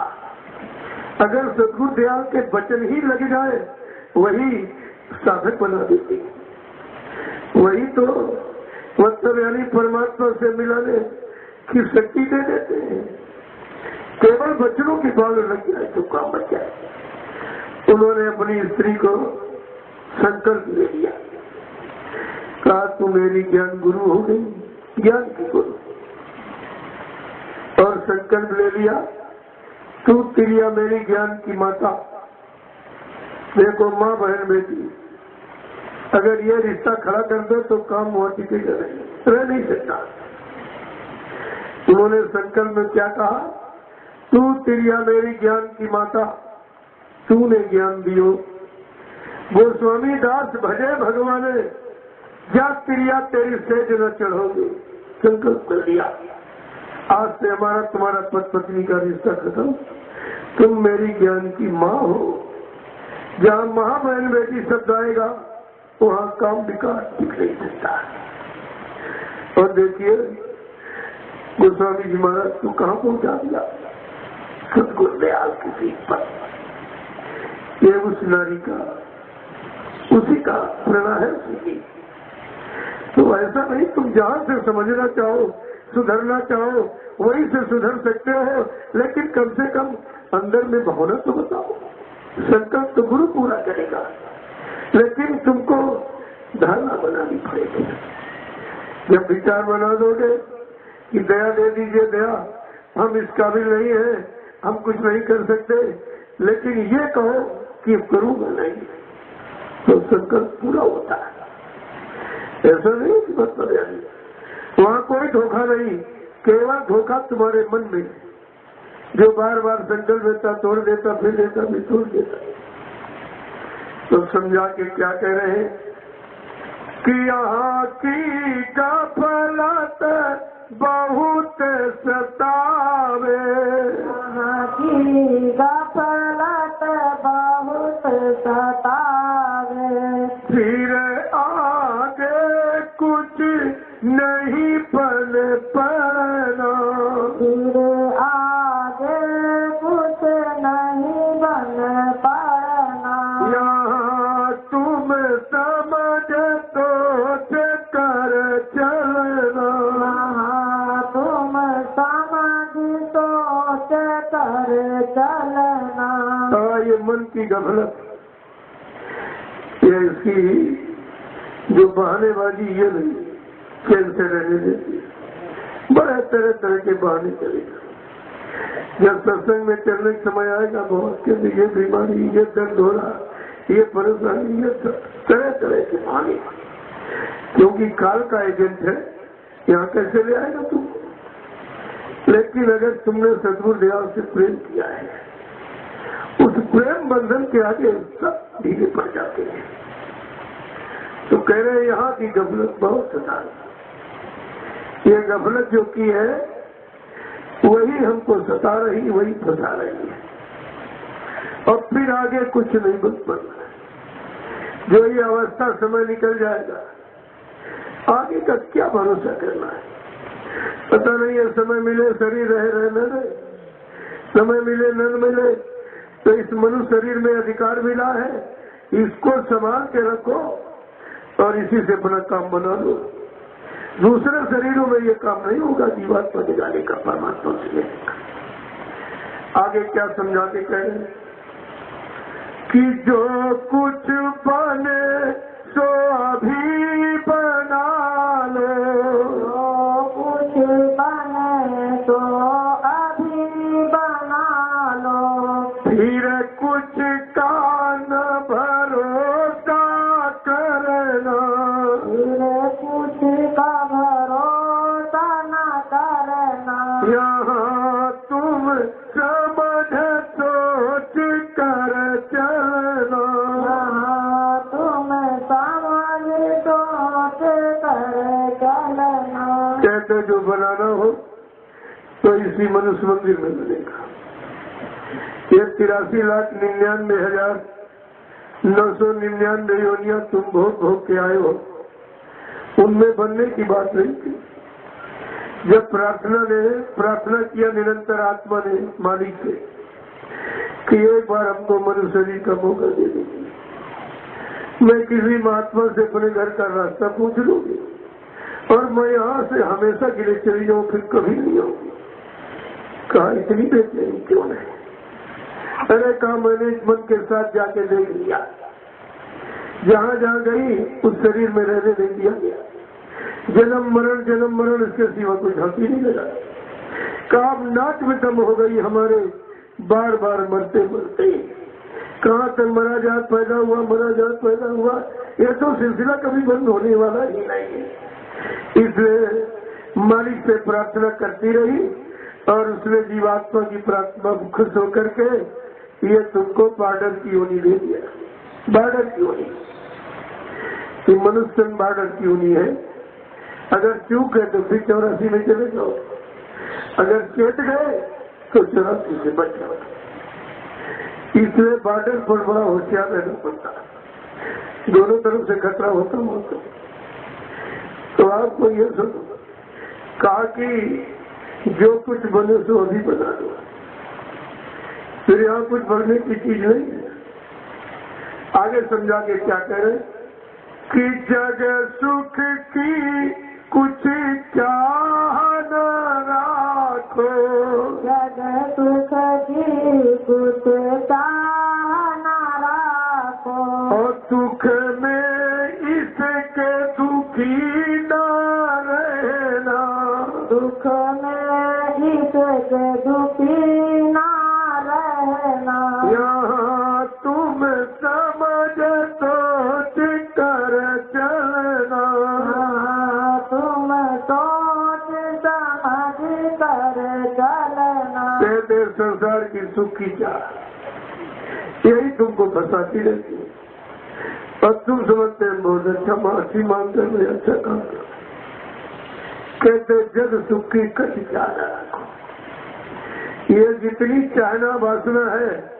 अगर सदगुरु दयाल के वचन ही लग जाए वही साधक बना देती, वही तो मतलब यानी परमात्मा से मिलाने की शक्ति दे देते हैं। केवल वचनों की बाल लग जाए तो काम बच जाए। उन्होंने अपनी स्त्री को संकल्प ले लिया, कहा तू मेरी ज्ञान गुरु हो गई, ज्ञान की गुरु, और संकल्प ले लिया तू तिरिया मेरी ज्ञान की माता। देखो माँ बहन बेटी, अगर ये रिश्ता खड़ा कर दो तो काम हुआ टिकेगा नहीं, रह नहीं सकता। उन्होंने संकल्प में क्या कहा, तू तिरिया मेरी ज्ञान की माता, तूने ज्ञान दियो। गोस्वामी दास भजे भगवान, जा तिरिया तेरी सेज न चढ़ोगे। संकल्प कर लिया, आज से हमारा तुम्हारा पति पत्नी का रिश्ता खत्म, तुम मेरी ज्ञान की माँ हो। जहाँ माँ बहन बेटी शब्द आएगा वहाँ काम विकास दिख नहीं सकता। और देखिए गोस्वामी जी महाराज तू कहाँ पहुँचा दिया, सतगुरु दयाल की सीट पर। ये उस नारी का, उसी का प्रेरणा है, उसी की। तो ऐसा नहीं, तुम जहाँ से समझना चाहो, सुधरना चाहो, वहीं से सुधर सकते हो, लेकिन कम से कम अंदर में भावना तो बताओ। संकल्प तो गुरु पूरा करेगा, लेकिन तुमको धारणा बनानी पड़ेगी। जब विचार बना दोगे कि दया दे दीजिए, दया हम इस काबिल नहीं है, हम कुछ नहीं कर सकते, लेकिन ये कहो कि करूंगा नहीं, तो संकल्प पूरा होता है। ऐसा नहीं कि मतलब यानी वहाँ कोई धोखा नहीं, केवल धोखा तुम्हारे मन में, जो बार बार संकल्प लेता, तोड़ देता, फिर देता, फिर तोड़ देता। तो समझा के क्या कह रहे हैं कि यहाँ की गफलत बहुत सतावे, यहाँ की गफलत बहुत सतावे, फिर आगे कुछ नहीं बन पाना, फिर आगे कुछ नहीं बन पाना। यहाँ तुम समझ तो कर चलना। ये मन की गफलत, ये इसकी जो बहानेबाजी ये नहीं कैसे रहने देती, बड़े तरह तरह के बहाने चलेगा। जब सत्संग में चलने का समय आएगा बहुत के ये बीमारी, ये दर्द हो रहा, ये परेशानी, ये तरह तरह के बहाने, क्योंकि काल का एजेंट है, यहाँ कैसे ले आएगा तुम। लेकिन अगर तुमने सद्गुरु दयाल से प्रेम किया है, उस प्रेम बंधन के आगे सब ढीले पड़ जाते हैं। तो कह रहे हैं यहाँ की गफलत बहुत सता, ये गफलत जो की है वही हमको सता रही, वही फंसा रही है, और फिर आगे कुछ नहीं बन पाना। जो ये अवस्था समय निकल जाएगा, आगे का क्या भरोसा करना है, पता नहीं है। समय मिले शरीर रहे न रहे, समय मिले न मिले, तो इस मनुष्य शरीर में अधिकार मिला है, इसको संभाल के रखो और इसी से अपना काम बना लो। दूसरे शरीरों में ये काम नहीं होगा, जीवात्मा दिखाने का, परमात्मा से लेने का। आगे क्या समझा के कह रहे कि जो कुछ बने सो अभी बना लो, जो कुछ बने तो अभी बना लो, फिर कुछ का न भरोसा करना, फिर कुछ का भरोसा न करना। यहाँ तुम समझ सोच कर चलना, यहाँ तुम समझ सोच कर चलना। कहते जो बनाना हो तो इसी मनुष्य मंदिर में मिलेगा। ये 83,99,999 योनियां तुम भोग भोग के आए हो, उनमें बनने की बात नहीं थी। जब प्रार्थना किया निरंतर आत्मा ने मालिक से कि एक बार हमको मनुष्य शरीर का मौका दे दीजिए, मैं किसी महात्मा से अपने घर का रास्ता पूछ लूंगी और मैं यहाँ से हमेशा के लिए चली जाऊँ, फिर कभी नहीं आऊंगी। कहा इतनी बेचैनी क्यों नहीं? अरे कहा मैंने इस मन के साथ जाके देख लिया, जहाँ जहाँ गई उस शरीर में रहने नहीं दिया गया। जन्म मरण इसके सिवा कोई ढांकी नहीं लगा। कहा नाक में दम हो गई हमारे, बार बार मरते मरते। कहाँ तक मरा जात पैदा हुआ, ये तो सिलसिला कभी बंद होने वाला ही नहीं है। इसलिए मालिक से प्रार्थना करती रही और उसने जीवात्मा की प्रार्थना खुश होकर के ये तुमको बॉर्डर की योनि दे दिया। बॉर्डर की योनि, ये मनुष्य बॉर्डर की योनि है। अगर चूक है तो फिर 84 में चले जाओ, अगर चेत गए तो 84 से बच जाओ। इसलिए बॉर्डर पर बड़ा होशियार रहना पड़ता है, दोनों तरफ से खतरा होता है। तो आपको ये सुनो, कहा कि जो कुछ बने सो अभी बना दो, फिर यहाँ कुछ बढ़ने की चीज नहीं है। आगे समझा के क्या कह रहे कि जग सुख की कुछ चाह न राखो, जग सुख की कुछ चाह न राखो, और दुख में इसके दुखी न रहना, दुख में इसके दुखी न रहना। यहाँ तुम समझ सोच कर चलना, तुम सोच समझ कर चलना। कहते संसार की सुख की चाह यही तुमको फंसाती रहती है, और तुम समझते हैं बहुत अच्छा माफी मांगते मैं अच्छा काम कर। कहते जग सुख की कट चाह रखो, ये जितनी चाहना वासना है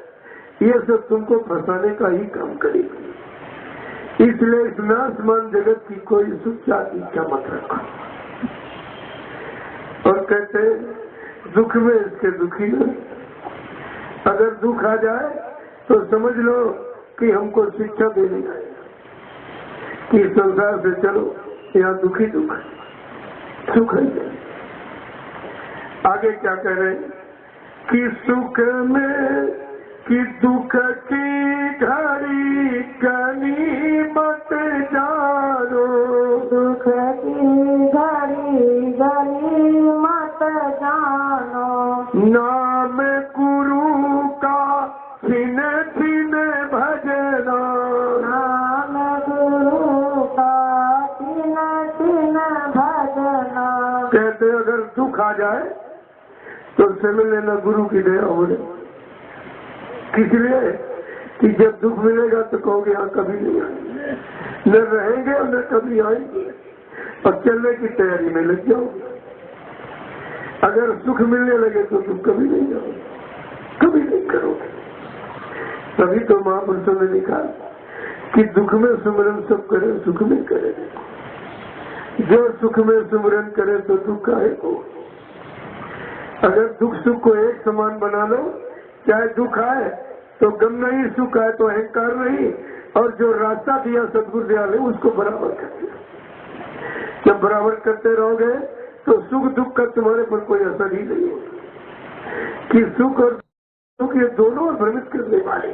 ये सब तुमको फंसाने का ही काम करेगी। इसलिए इस नाशमान जगत की कोई सुख की इच्छा मत रखो। और कहते दुख में इसके दुखी न, अगर दुख आ जाए तो समझ लो कि हमको शिक्षा देने आए कि संसार से चलो, यहाँ दुखी दुख सुख है। आगे क्या कह रहे हैं कि सुख में कि दुख की घड़ी कनी मत जानो, दुख की घड़ी गली मत जानो, नाम गुरु का छिन छिन भजना, नाम गुरु का छिन छिन भजना। कहते अगर दुख आ जाए तो समझ लेना गुरु की दया हो रही। किस लिए कि जब दुख मिलेगा तो कहोगे यहाँ कभी नहीं आएंगे, न रहेंगे और न कभी आएंगे, और चलने की तैयारी में लग जाओगे। अगर सुख मिलने लगे तो तुम कभी नहीं जाओगे, कभी नहीं करोगे। तभी तो महापुरुषों ने लिखा कि दुख में सुमरन सब करे, सुख में करे। जो सुख में सुमरन करे तो दुख आए को। अगर दुख सुख को एक समान बना लो, चाहे दुख आए तो गम नहीं, सुख आए तो अहंकार नहीं, और जो रास्ता दिया सदगुरु दयाल है उसको बराबर कर दिया। जब बराबर करते रहोगे तो सुख दुख का तुम्हारे पर कोई असर ही नहीं होगा। कि सुख और दुख ये दोनों भ्रमित करने वाले।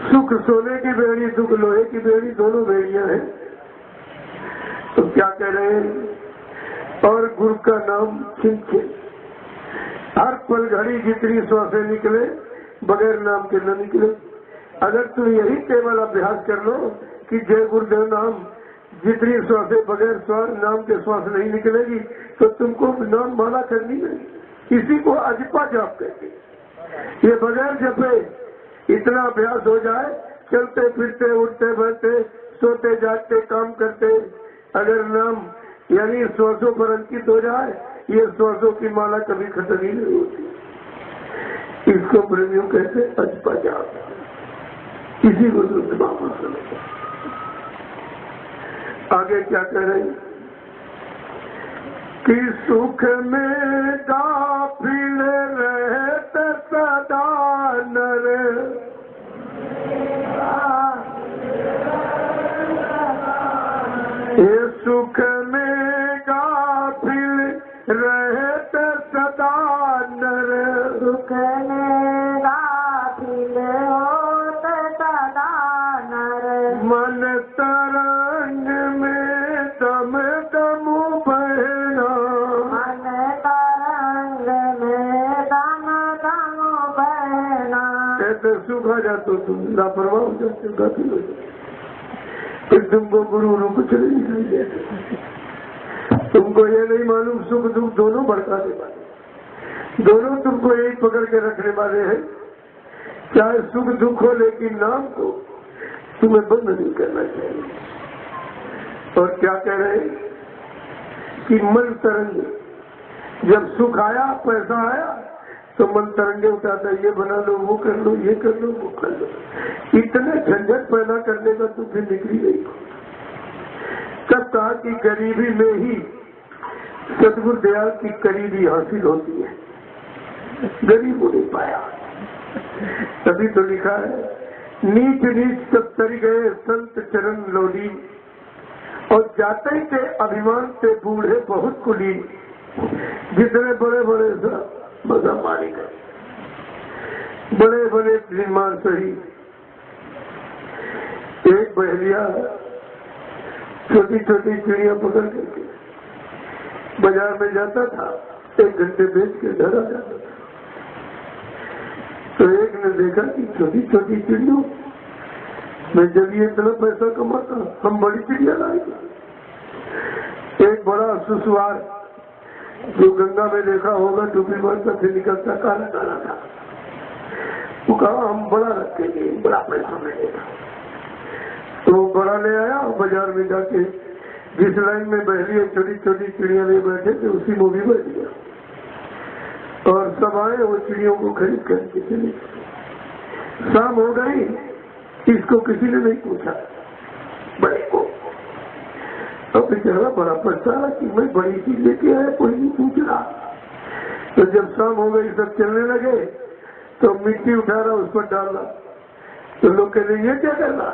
सुख सोने की बेड़ी, दुख लोहे की बेड़ी, दोनों बेड़ियां हैं। तो क्या कह रहे हैं? और गुरु का नाम छिन छिन, हर पल घड़ी जितनी श्वासें निकले बगैर नाम के न निकले। अगर तुम यही केवल अभ्यास कर लो कि जय गुरुदेव नाम, जितनी श्वासें बगैर नाम के श्वास नहीं निकलेगी तो तुमको नाम माला करनी नहीं। इसी को अजपा जाप कहते हैं। ये बगैर जपे इतना अभ्यास हो जाए, चलते फिरते उठते बैठते सोते जागते काम करते, अगर नाम यानी श्वासों पर अंकित हो जाए, ये श्वासों की माला कभी खत्म ही नहीं होती। इसको प्रेमियों कहते अजपा जाप। इसी को आगे क्या कह रहे हैं कि सुख में गाफिल रहते सदा नर, ये सुख में गाफिल रहते सदा नर, सुख में गाफिल होते सदा नर, मन तरंग में दम दम बहना, मन तरंग में दम दम बहना। कहते सुख आ जाते तो तुम लापरवाह हो जाते, गाफिल हो जाते, फिर तुमको गुरु रूप चले नहीं देते। तुमको ये नहीं मालूम सुख दुख दोनों भड़काने वाले, दोनों तुमको एक पकड़ के रखने वाले हैं। चाहे सुख दुख हो, लेकिन नाम को तुम्हें बंद नहीं करना चाहिए। और क्या कह रहे हैं कि मन तरंग, जब सुख आया पैसा आया तो मन तरंगे उठाता है, ये बना लो, वो कर लो, ये कर लो, वो कर लो। इतने झंझट पैदा करने का तो फिर निकली गई। तब कहा कि गरीबी में ही सदगुरु दयाल की करीबी हासिल होती है, गरीब हो नहीं पाया। तभी तो लिखा है नीच नीच सब तरी गए संत चरण लोली, और जाते थे अभिमान से बूढ़े बहुत कुलीन। जितने बड़े बड़े मजा मारे गए, बड़े बड़े निर्माण सही। एक बहलिया छोटी छोटी चिड़िया पकड़ करके बाजार में जाता था, 1 घंटे बेच के घर आ जाता था। तो एक ने देखा कि छोटी छोटी चिड़ियों में जब ये इतना पैसा कमाता, हम बड़ी चिड़िया लाएंगे। एक बड़ा सुसवार जो गंगा में देखा होगा, टोपी बांधता फिर निकलता, काला काला था। वो कहा हम बड़ा रखेंगे, बड़ा पैसा मिलेगा। तो बड़ा ले आया और बाजार में जाके जिस लाइन में बहलिए छोटी छोटी चिड़िया ले बैठे थे उसी में भी बैठ गया, और सब आए वो चिड़ियों को खरीद करके चले। शाम हो गई, इसको किसी ने नहीं पूछा, बड़े को। अब बेचारा बड़ा पछतावा कि मैं बड़ी चीज लेके आया, कोई नहीं पूछ रहा। तो जब शाम हो गई सब चलने लगे तो मिट्टी उठा रहा उस पर डालना। तो लोग कह रहे ये क्या कर रहा?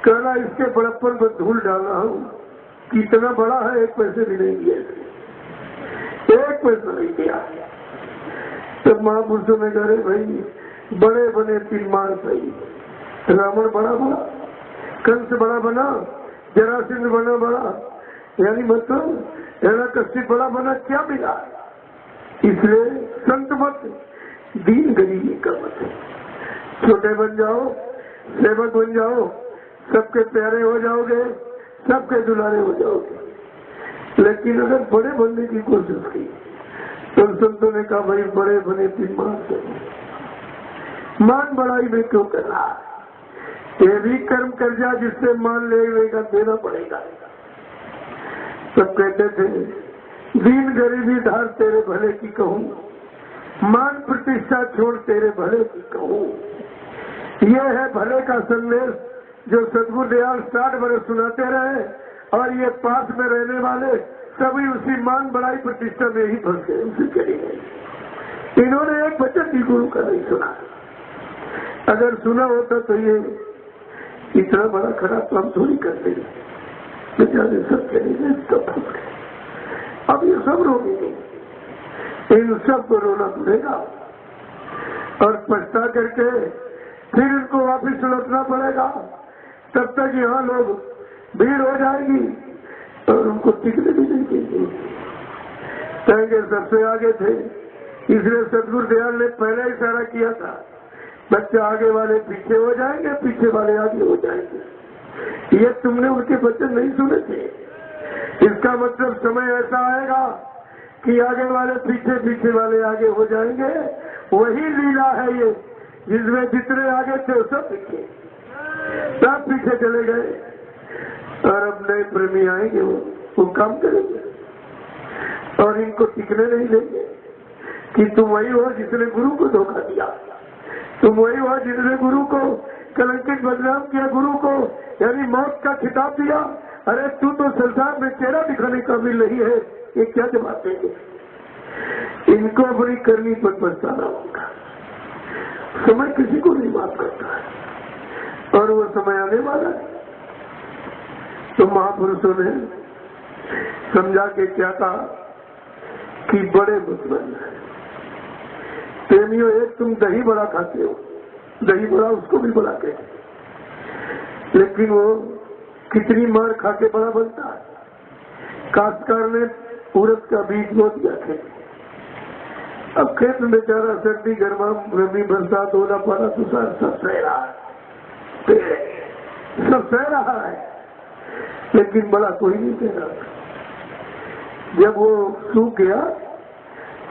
कह रहा इसके बड़प्पन पर धूल डाल रहा हूँ, कितना बड़ा है, 1 पैसे भी नहीं दिए, 1 पैसा नहीं दिया। तब महापुरुषों ने कहा भाई बड़े बने तीन मार सही, रावण बड़ा बड़ा, कंस बड़ा बना, जरासंध बना बड़ा, यानी मतलब हिरण्यकश्यप बड़ा बना, क्या मिला? इसलिए संत मत, दीन गरीबी का मत, छोटे बन जाओ, सेवक बन जाओ, सबके प्यारे हो जाओगे, सबके दुलारे हो जाओगे। लेकिन अगर बड़े बनने की कोशिश की तो संतों ने कहा भाई बड़े बने तीन मान से, मान बढ़ाई में क्यों करना? ये भी कर्म कर जा जिससे मान लेगा, देना पड़ेगा। सब कहते थे दीन गरीबी धार तेरे भले की कहूँ, मान प्रतिष्ठा छोड़ तेरे भले की कहूँ। ये है भले का संदेश जो सदगुरु दयाल 60 वर्ष सुनाते रहे, और ये पास में रहने वाले सभी उसी मान बढ़ाई प्रतिष्ठा में ही फंस गए, उसी के लिए। इन्होंने एक वचन भी गुरु का नहीं सुना। अगर सुना होता तो ये इतना बड़ा खराब काम थोड़ी करते, बेचारे सब चले गए, सब फंस गए। अब ये सब रोएंगे, इन सब को रोना पड़ेगा और पछता करके फिर इनको वापिस लौटना पड़ेगा। तब तक यहाँ लोग भीड़ हो जाएगी और उनको टिकने भी नहीं देंगे, कहेंगे सबसे आगे थे। इसलिए सदगुरु दयाल ने पहले इशारा किया था, बच्चे आगे वाले पीछे हो जाएंगे, पीछे वाले आगे हो जाएंगे। ये तुमने उनके वचन नहीं सुने थे। इसका मतलब समय ऐसा आएगा कि आगे वाले पीछे, पीछे वाले आगे हो जाएंगे। वही लीला है ये, जिसमें जितने आगे थे सब पीछे, सब पीछे चले गए। और अब नए प्रेमी आएंगे, वो काम करेंगे और इनको टिकने नहीं देंगे कि तुम वही हो जिसने गुरु को धोखा दिया, तुम वही हो जिसने गुरु को कलंकित बदनाम किया, गुरु को यानी मौत का खिताब दिया। अरे तू तो संसार में चेहरा दिखाने का भी नहीं है, ये क्या जवाब देंगे? इनको अपनी करनी पर पछताना होगा। समय किसी को नहीं माफ करता है और वो समय आने वाला है। तो महापुरुषों ने समझा के क्या कहा कि बड़े मत बनना। प्रेमियों, एक तुम दही बड़ा खाते हो, दही बड़ा उसको भी बड़ा कहते, लेकिन वो कितनी मार खा के बड़ा बनता है। काश्तकार ने उड़द का बीज बो दिया खेत, अब खेत में बेचारा सर्दी गर्मा गर्मी बरसात ओला पाला तुषार सब सह रहा है, पेड़ सब सह रहा है, लेकिन बड़ा कोई नहीं कह रहा। जब वो सूख गया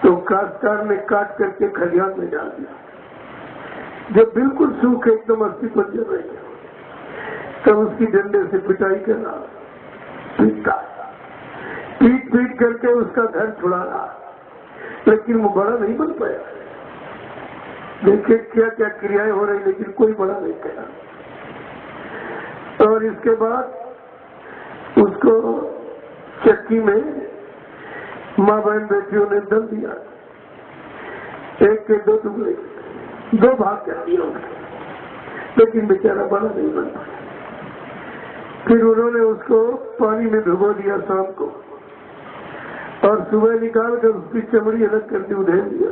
तो काश्तकार ने काट करके खलिहान में डाल दिया। जब बिल्कुल सूख एकदम अस्थि पंजर रह गया, तब उसकी डंडे से पिटाई कर रहा, पीटता, पीट पीट करके उसका घर छुड़ा रहा, लेकिन वो बड़ा नहीं बन पाया। देखिए क्या क्या क्रियाएं हो रही, लेकिन कोई बड़ा नहीं करा। और इसके बाद उसको चक्की में माँ बहन बेटियों ने दम दिया, एक के दो टुकड़े, दो भाग कर दिए, लेकिन बेचारा बड़ा नहीं बन पाया। फिर उन्होंने उसको पानी में भिगो दिया शाम को, और सुबह निकाल कर उसकी चमड़ी अलग करके उधेड़ दिया,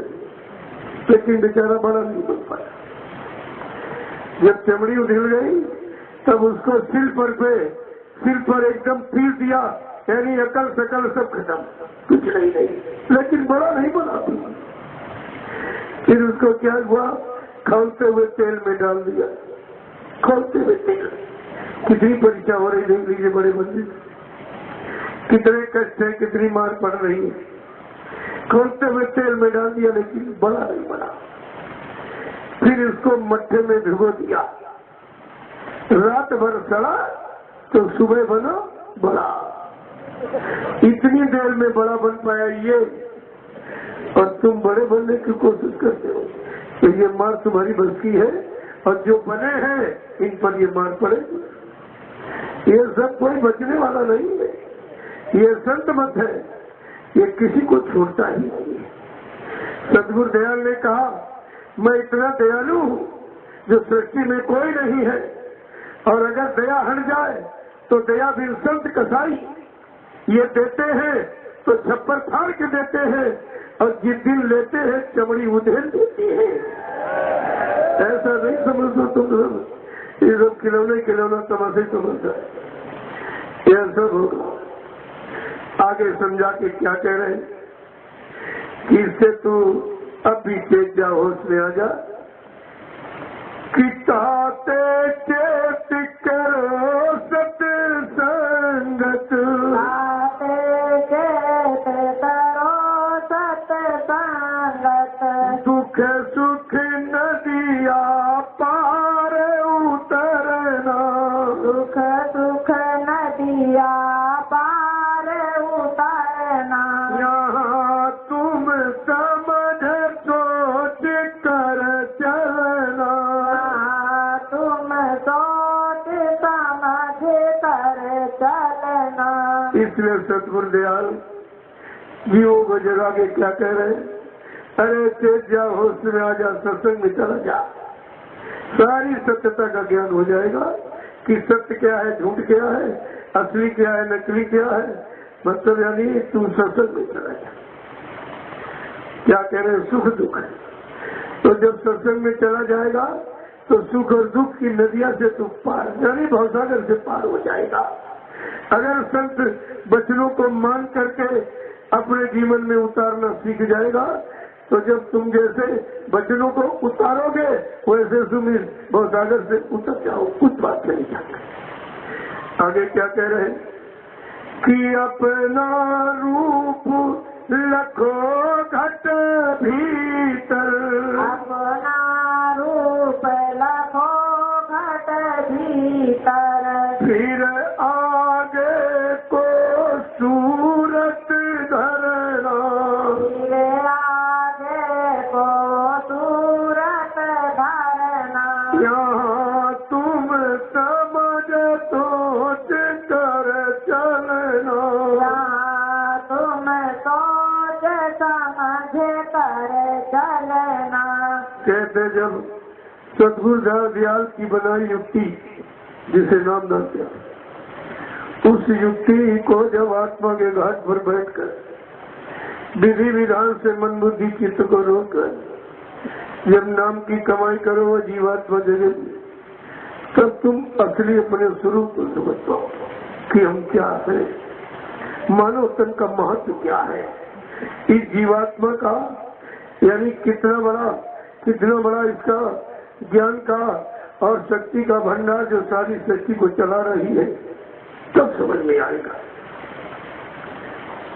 लेकिन बेचारा बड़ा नहीं बन पाया। जब चमड़ी उधेड़ गई तब उसको सिर पर एकदम पीस दिया, यानी अकल सकल सब खत्म, कुछ नहीं, लेकिन बड़ा नहीं बना। फिर उसको क्या हुआ, खौलते हुए तेल में डाल दिया, खौलते हुए तेल। कितनी परीक्षा हो रही, देख लीजिए बड़े बंदे, कितने कष्ट है, कितनी मार पड़ रही है। खोलते हुए तेल में डाल दिया, लेकिन बड़ा नहीं बना। फिर इसको मट्ठे में भिगो दिया, रात भर सड़ा तो सुबह बना बड़ा। इतनी देर में बड़ा बन पाया ये, और तुम बड़े बनने की कोशिश करते हो, तो ये मार तुम्हारी बस की है, और जो बने हैं इन पर ये मार पड़ेगी। ये सब कोई बचने वाला नहीं है, ये संत मत है, ये किसी को छोड़ता ही नहीं है। सदगुरु दयाल ने कहा, मैं इतना दयालु हूँ जो सृष्टि में कोई नहीं है, और अगर दया हट जाए तो दया भी संत कसाई, ये देते हैं तो छप्पर फाड़ के देते हैं और जिस दिन लेते हैं चमड़ी उधेल देती है। ऐसा नहीं समझ दो तुम लोग, ये सब खिलौना तमाशे समझता है। यह सब होगा। आगे समझा के क्या कह रहे हैं कि इससे तू अब भी चेत जा, होश में आ जा। किताते चेत करो सत्संगत, दुख सुख नदिया पार उतरना, दुख सुख नदिया पार उतरना। यहाँ तुम समझ सोच कर चलना, तुम सोच समझ कर चलना। इसलिए सतगुरुदयाल जीवों को जगा के क्या कह रहे हैं, अरे तेज जा, होश में आ जा, सत्संग में चला जा। सारी सत्यता का ज्ञान हो जाएगा कि सत्य क्या है, झूठ क्या है, असली क्या है, नकली क्या है। मतलब यानी तू सत्संग में चला जा। क्या कह रहे हैं, सुख दुख। तो जब सत्संग में चला जाएगा तो सुख और दुख की नदियां से तू पार, यानी भवसागर से पार हो जाएगा। अगर संत वचनों को मान करके अपने जीवन में उतारना सीख जाएगा तो जब तुम जैसे वचनों को उतारोगे वैसे तुम इस भवसागर से उतर जाओ। कुछ बात नहीं चाहते। आगे क्या कह रहे हैं कि अपना रूप लखो घट भीतर, अपना रूप लखो घट भीतर, फिर आगे को सूरत धरना, फिर आगे को सूरत धरना। यहाँ तुम समझ सोच कर चलना, यहाँ तुम सोच समझ कर चलना। कहते जब सतगुरु दयाल की बनाई युक्ति जिसे नाम दान किया, उस युक्ति को जब आत्मा के घाट पर बैठकर विधि विधान से मन बुद्धि चित्त को रोककर जब नाम की कमाई करो वो जीवात्मा जगत, तब तुम असली अपने स्वरूप को समझ पाओ कि हम क्या है, मानव तन का महत्व क्या है, इस जीवात्मा का यानी कितना बड़ा इसका ज्ञान का और शक्ति का भंडार जो सारी सृष्टि को चला रही है, तब समझ में आएगा।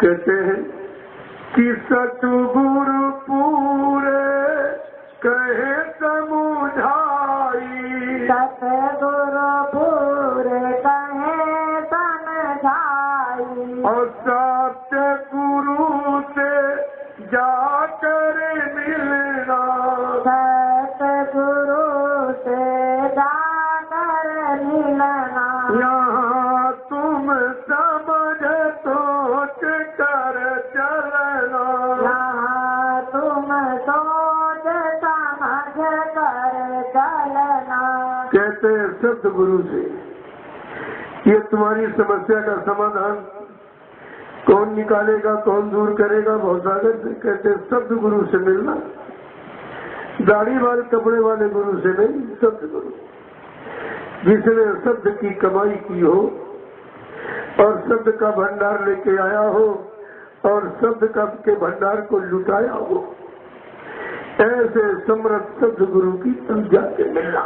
कहते हैं कि सतगुरु पूरे कहे समुझाई, सतगुरु पूरे कहे समझाई, और सत्य गुरु से जाकर मिलना, सतगुरु से जाकर मिलना। यहाँ तुम समझ सोच कर चलना, यहाँ तुम सोच समझ कर चलना। कहते हैं शब्द गुरु से ये तुम्हारी समस्या का समाधान कौन निकालेगा, कौन दूर करेगा, भवसागर से। कहते हैं शब्द गुरु से मिलना, दाढ़ी वाले कपड़े वाले गुरु से नहीं, शब्द गुरु जिसने शब्द की कमाई की हो और शब्द का भंडार लेके आया हो और शब्द का के भंडार को लुटाया हो, ऐसे समर्थ शब्द गुरु की संज्ञा के मिलना।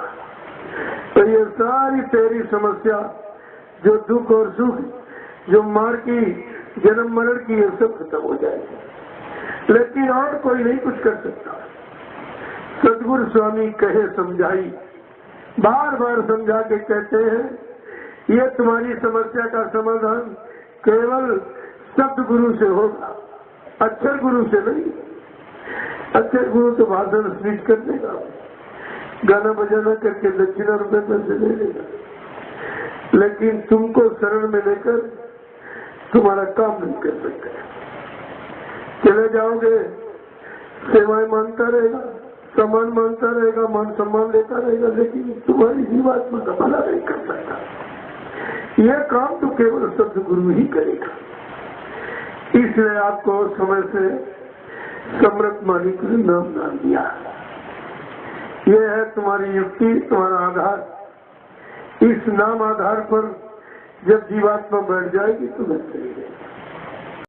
तो ये सारी तेरी समस्या जो दुख और सुख, जो मार की, जन्म मरण की, ये सब खत्म हो जाएगी। लेकिन और कोई नहीं कुछ कर सकता। सतगुरु स्वामी कहे समझाई, बार बार समझा के कहते हैं ये तुम्हारी समस्या का समाधान केवल शब्द गुरु से होगा, अक्षर गुरु से नहीं। अक्षर गुरु तो भाषण स्पीच कर देगा, गाना बजाना करके दक्षिणा रुपए पैसे ले लेगा, लेकिन तुमको शरण में लेकर तुम्हारा काम नहीं कर सकते। चले जाओगे, सेवाएं मांगता रहेगा, सम्मान मांगता रहेगा, मान सम्मान लेता रहेगा, लेकिन तुम्हारी जीवात्मा का भला नहीं कर सकता। यह काम तो केवल शब्द गुरु ही करेगा। इसलिए आपको समय से सम्राट मालिक ने नाम डाल दिया। ये है तुम्हारी युक्ति, तुम्हारा आधार। इस नाम आधार पर जब जीवात्मा बैठ जाएगी तो बैठ जाएगी।